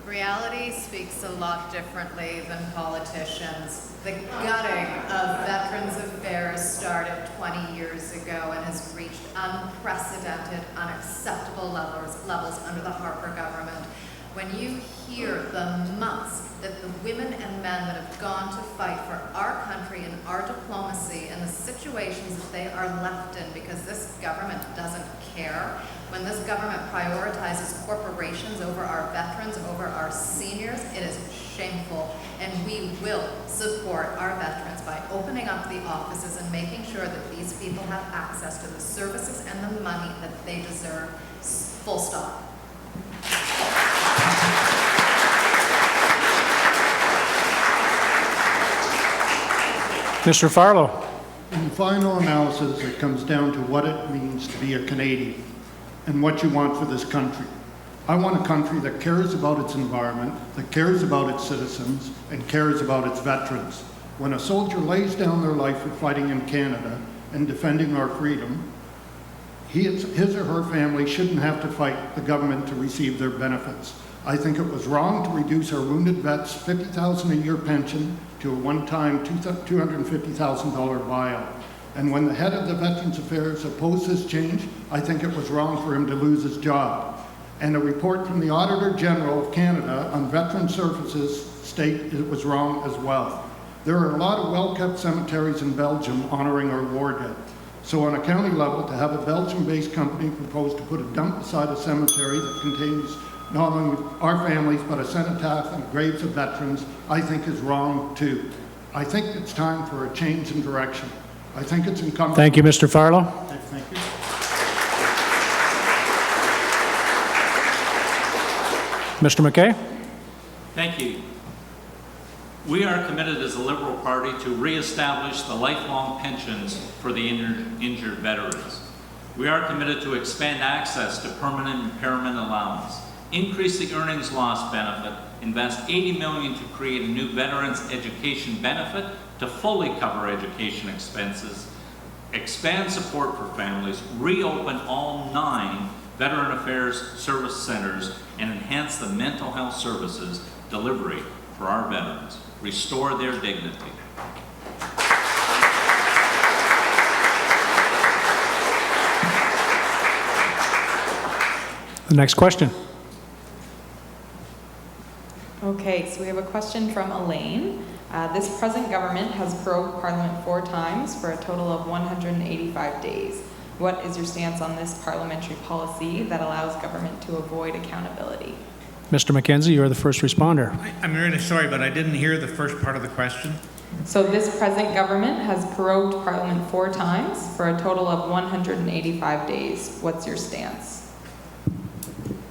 Reality speaks a lot differently than politicians. The gutting of Veterans Affairs started 20 years ago and has reached unprecedented, unacceptable levels under the Harper government. When you hear the months that the women and men that have gone to fight for our country and our diplomacy and the situations that they are left in because this government doesn't care, when this government prioritizes corporations over our veterans, over our seniors, it is shameful. And we will support our veterans by opening up the offices and making sure that these people have access to the services and the money that they deserve. Full stop. Mr. Farlow. In final analysis, it comes down to what it means to be a Canadian and what you want for this country. I want a country that cares about its environment, that cares about its citizens, and cares about its veterans. When a soldier lays down their life for fighting in Canada and defending our freedom, his or her family shouldn't have to fight the government to receive their benefits. I think it was wrong to reduce our wounded vets' $50,000 a year pension to a one-time $250,000 buyout. And when the head of the Veterans Affairs opposed this change, I think it was wrong for him to lose his job. And a report from the Auditor General of Canada on veteran services state it was wrong as well. There are a lot of well-kept cemeteries in Belgium honoring our war dead. So on a county level, to have a Belgium-based company propose to put a dump beside a cemetery that contains not only our families, but a cenotaph and graves of veterans, I think is wrong too. I think it's time for a change in direction. I think it's incumbent. Thank you, Mr. Farlow. Thank you. Mr. McKay. Thank you. We are committed as a Liberal Party to reestablish the lifelong pensions for the injured veterans. We are committed to expand access to permanent impairment allowance, increase the earnings loss benefit, invest $80 million to create a new veterans education benefit to fully cover education expenses, expand support for families, reopen all 9 Veteran Affairs Service Centers, and enhance the mental health services delivery for our veterans, restore their dignity. The next question. Okay, so we have a question from Elaine. This present government has prorogued Parliament 4 times for a total of 185 days. What is your stance on this parliamentary policy that allows government to avoid accountability? Mr. McKenzie, you're the first responder. I'm really sorry, but I didn't hear the first part of the question. So this present government has prorogued Parliament 4 times for a total of 185 days. What's your stance?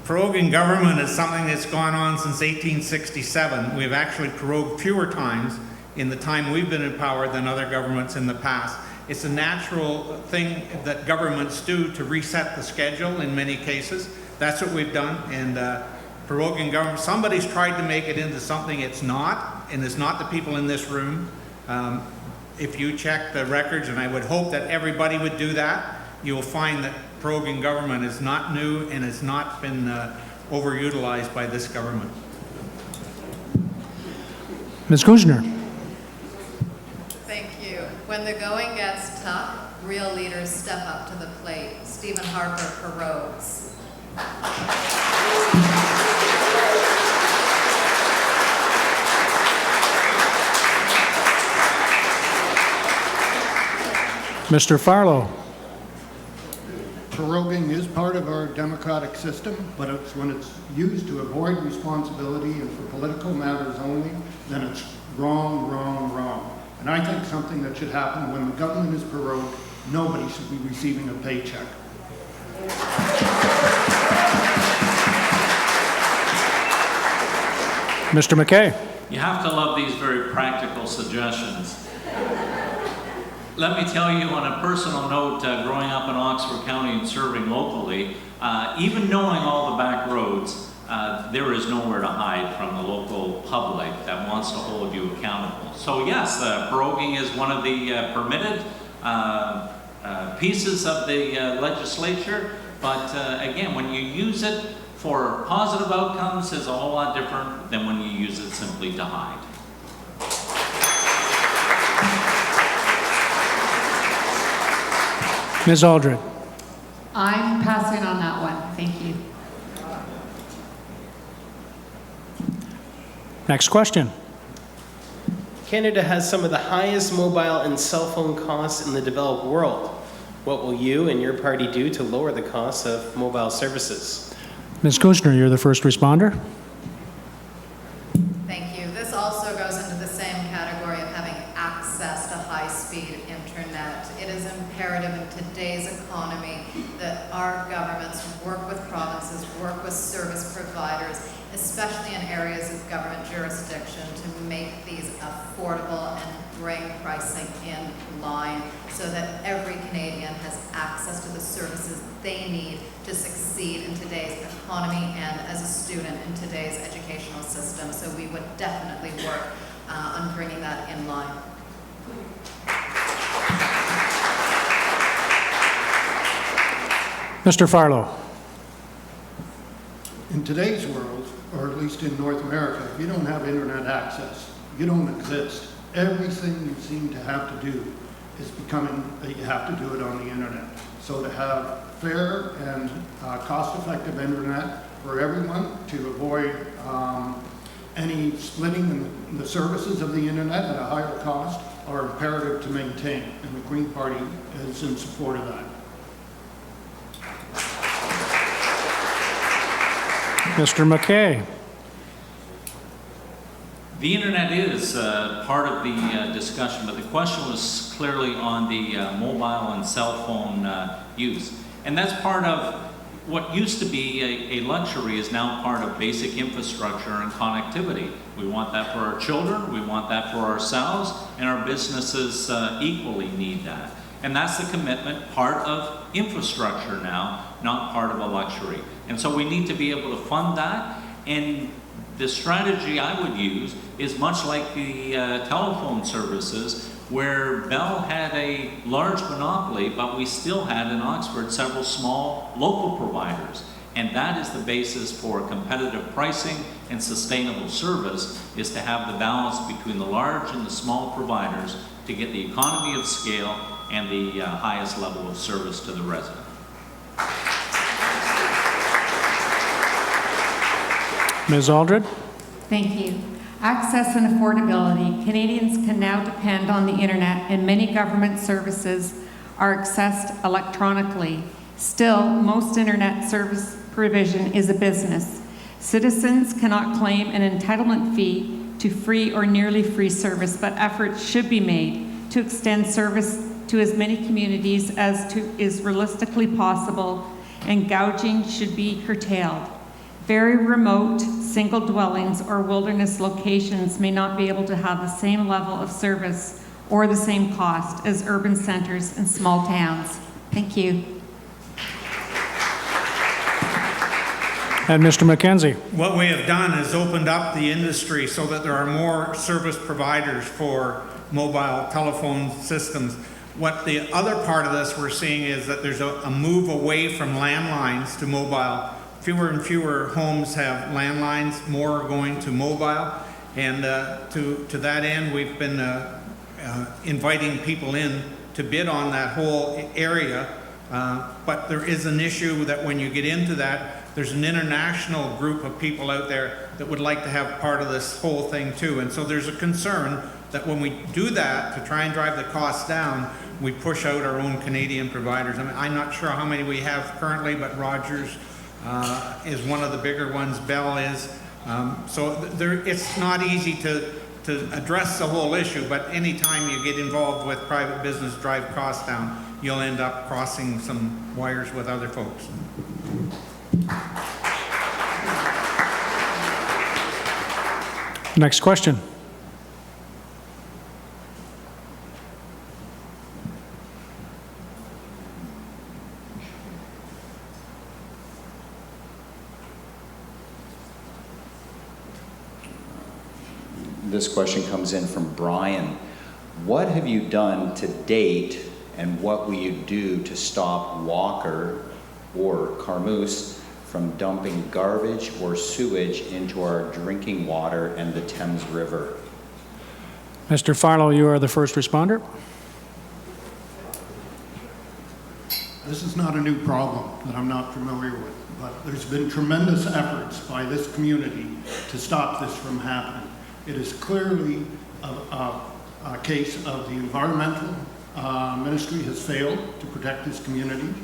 Proroguing government is something that's gone on since 1867. We've actually prorogued fewer times in the time we've been in power than other governments in the past. It's a natural thing that governments do to reset the schedule in many cases. That's what we've done. And proroguing government, somebody's tried to make it into something it's not, and it's not the people in this room. If you check the records, and I would hope that everybody would do that, you will find that proroguing government is not new and has not been overutilized by this government. Ms. Kunschner. Thank you. When the going gets tough, real leaders step up to the plate. Stephen Harper prorogues. Mr. Farlow. Proroguing is part of our democratic system, but it's when it's used to avoid responsibility and for political matters only, then it's wrong, wrong, wrong. And I think something that should happen when the government is prorogued, nobody should be receiving a paycheck. Mr. McKay. You have to love these very practical suggestions. Let me tell you on a personal note, growing up in Oxford County and serving locally, even knowing all the back roads, there is nowhere to hide from the local public that wants to hold you accountable. So yes, proroguing is one of the permitted pieces of the legislature, but again, when you use it for positive outcomes, is a whole lot different than when you use it simply to hide. Ms. Aldred. I'm passing on that one. Thank you. Next question. Canada has some of the highest mobile and cell phone costs in the developed world. What will you and your party do to lower the cost of mobile services? Ms. Kunschner, you're the first responder. Thank you. This also goes into the same category of having access to high-speed internet. It is imperative in today's economy that our governments work with provinces, work with service providers, especially in areas of government jurisdiction, to make these affordable and bring pricing in line so that every Canadian has access to the services they need to succeed in today's economy and as a student in today's educational system. So we would definitely work on bringing that in line. Mr. Farlow. In today's world, or at least in North America, if you don't have internet access, you don't exist. Everything you seem to have to do is becoming that you have to do it on the internet. So to have fair and cost-effective internet for everyone, to avoid any splitting in the services of the internet at a higher cost, are imperative to maintain, and the Green Party is in support of that. Mr. McKay. The internet is part of the discussion, but the question was clearly on the mobile and cell phone use. And that's part of what used to be a luxury is now part of basic infrastructure and connectivity. We want that for our children, we want that for ourselves, and our businesses equally need that. And that's the commitment, part of infrastructure now, not part of a luxury. And so we need to be able to fund that, and the strategy I would use is much like the telephone services, where Bell had a large monopoly, but we still had in Oxford several small local providers. And that is the basis for competitive pricing and sustainable service, is to have the balance between the large and the small providers to get the economy of scale and the highest level of service to the resident. Ms. Aldred. Thank you. Access and affordability. Canadians can now depend on the internet, and many government services are accessed electronically. Still, most internet service provision is a business. Citizens cannot claim an entitlement fee to free or nearly free service, but efforts should be made to extend service to as many communities as is realistically possible, and gouging should be curtailed. Very remote, single dwellings or wilderness locations may not be able to have the same level of service or the same cost as urban centers and small towns. Thank you. And Mr. McKenzie. What we have done is opened up the industry so that there are more service providers for mobile telephone systems. What the other part of this we're seeing is that there's a move away from landlines to mobile. Fewer and fewer homes have landlines, more are going to mobile. And to that end, we've been inviting people in to bid on that whole area. But there is an issue that when you get into that, there's an international group of people out there that would like to have part of this whole thing too. And so there's a concern that when we do that to try and drive the costs down, we push out our own Canadian providers. I mean, I'm not sure how many we have currently, but Rogers is one of the bigger ones, Bell is. It's not easy to address the whole issue, but anytime you get involved with private business, drive costs down, you'll end up crossing some wires with other folks. Next question. This question comes in from Brian. What have you done to date, and what will you do to stop Walker or Carmoose from dumping garbage or sewage into our drinking water and the Thames River? Mr. Farlow, you are the first responder. This is not a new problem that I'm not familiar with, but there's been tremendous efforts by this community to stop this from happening. It is clearly a case of the environmental ministry has failed to protect this community.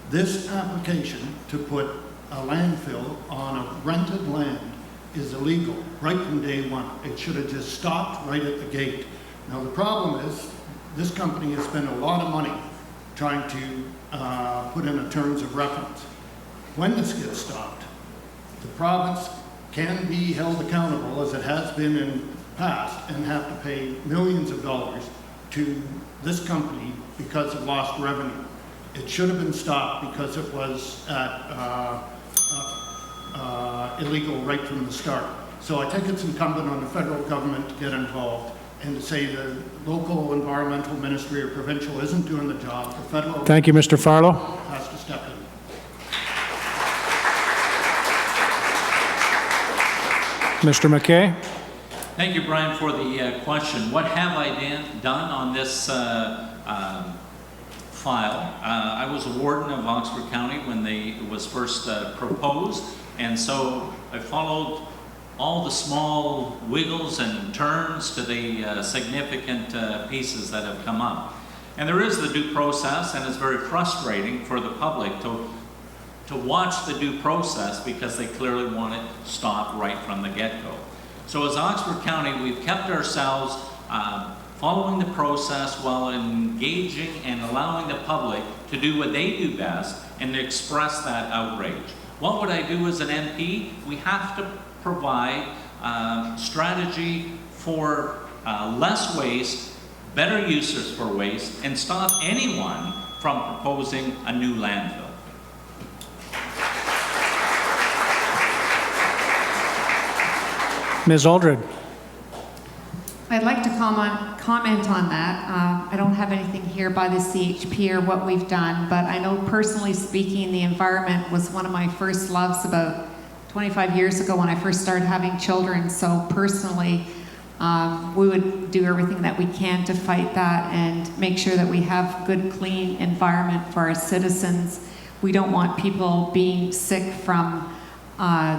This application to put a landfill on a rented land is illegal right from day one. It should have just stopped right at the gate. Now the problem is this company has spent a lot of money trying to put in a terms of reference. When this gets stopped, the province can be held accountable, as it has been in the past, and have to pay millions of dollars to this company because of lost revenue. It should have been stopped because it was illegal right from the start. So I think it's incumbent on the federal government to get involved and to say the local environmental ministry or provincial isn't doing the job. The federal Thank you, Mr. Farlow. has to step in. Mr. McKay. Thank you, Brian, for the question. What have I done on this file? I was a warden of Oxford County when it was first proposed, and so I followed all the small wiggles and turns to the significant pieces that have come up. And there is the due process, and it's very frustrating for the public to watch the due process because they clearly want it stopped right from the get-go. So as Oxford County, we've kept ourselves following the process while engaging and allowing the public to do what they do best and to express that outrage. What would I do as an MP? We have to provide strategy for less waste, better uses for waste, and stop anyone from proposing a new landfill. Ms. Aldred. I'd like to comment on that. I don't have anything here by the CHP or what we've done, but I know personally speaking, the environment was one of my first loves about 25 years ago when I first started having children. So personally, we would do everything that we can to fight that and make sure that we have good, clean environment for our citizens. We don't want people being sick from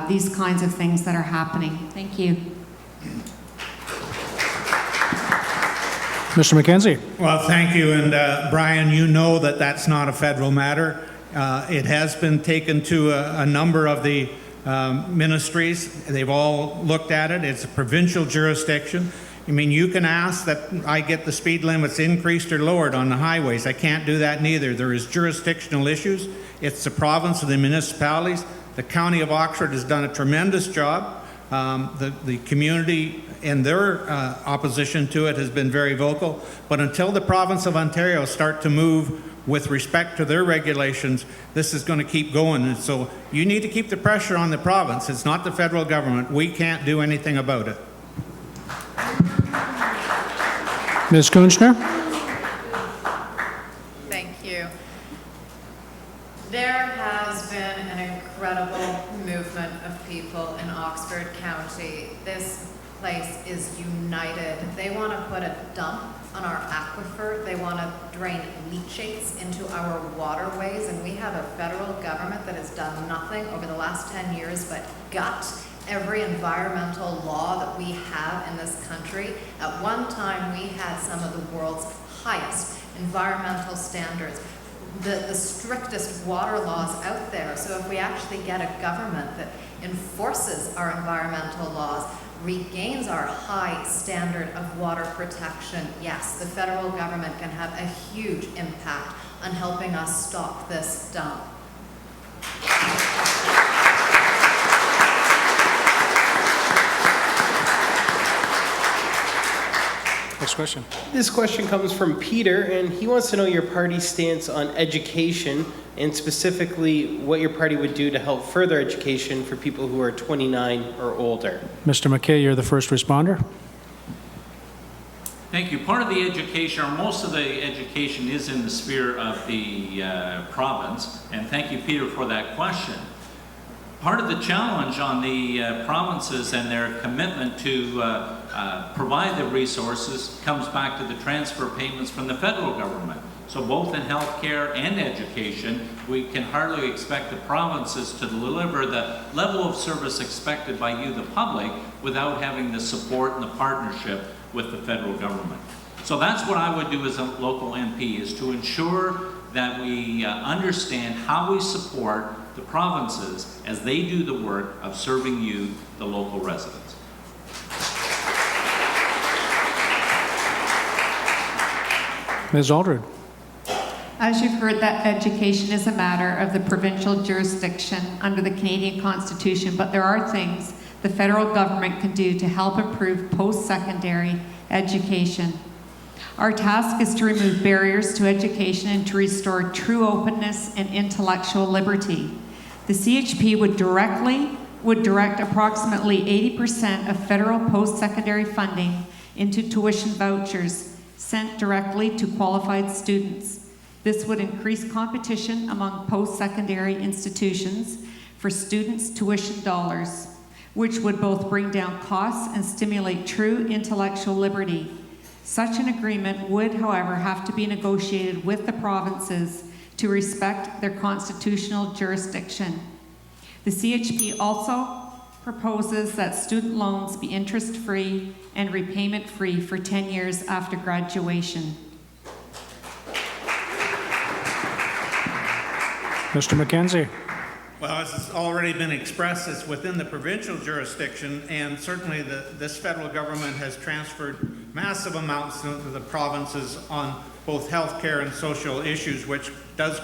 these kinds of things that are happening. Thank you. Mr. McKenzie. Well, thank you. And Brian, you know that that's not a federal matter. It has been taken to a number of the ministries. They've all looked at it. It's a provincial jurisdiction. I mean, you can ask that I get the speed limits increased or lowered on the highways. I can't do that neither. There is jurisdictional issues. It's the province of the municipalities. The County of Oxford has done a tremendous job. The community in their opposition to it has been very vocal. But until the province of Ontario start to move with respect to their regulations, this is going to keep going. And so you need to keep the pressure on the province. It's not the federal government. We can't do anything about it. Ms. Kunschner. Thank you. There has been an incredible movement of people in Oxford County. This place is united. They want to put a dump on our aquifer. They want to drain leachates into our waterways, and we have a federal government that has done nothing over the last 10 years but gut every environmental law that we have in this country. At one time, we had some of the world's highest environmental standards, the strictest water laws out there. So if we actually get a government that enforces our environmental laws, regains our high standard of water protection, yes, the federal government can have a huge impact on helping us stop this dump. Next question. This question comes from Peter, and he wants to know your party's stance on education, and specifically what your party would do to help further education for people who are 29 or older. Mr. McKay, you're the first responder. Thank you. Part of the education, or most of the education, is in the sphere of the province, and thank you, Peter, for that question. Part of the challenge on the provinces and their commitment to provide the resources comes back to the transfer payments from the federal government. So both in healthcare and education, we can hardly expect the provinces to deliver the level of service expected by you, the public, without having the support and the partnership with the federal government. So that's what I would do as a local MP, is to ensure that we understand how we support the provinces as they do the work of serving you, the local residents. Ms. Aldred. As you've heard, that education is a matter of the provincial jurisdiction under the Canadian Constitution, but there are things the federal government can do to help improve post-secondary education. Our task is to remove barriers to education and to restore true openness and intellectual liberty. The CHP would direct approximately 80% of federal post-secondary funding into tuition vouchers sent directly to qualified students. This would increase competition among post-secondary institutions for students' tuition dollars, which would both bring down costs and stimulate true intellectual liberty. Such an agreement would, however, have to be negotiated with the provinces to respect their constitutional jurisdiction. The CHP also proposes that student loans be interest-free and repayment-free for 10 years after graduation. Mr. MacKenzie. Well, as it's already been expressed, it's within the provincial jurisdiction, and certainly this federal government has transferred massive amounts to the provinces on both healthcare and social issues, which does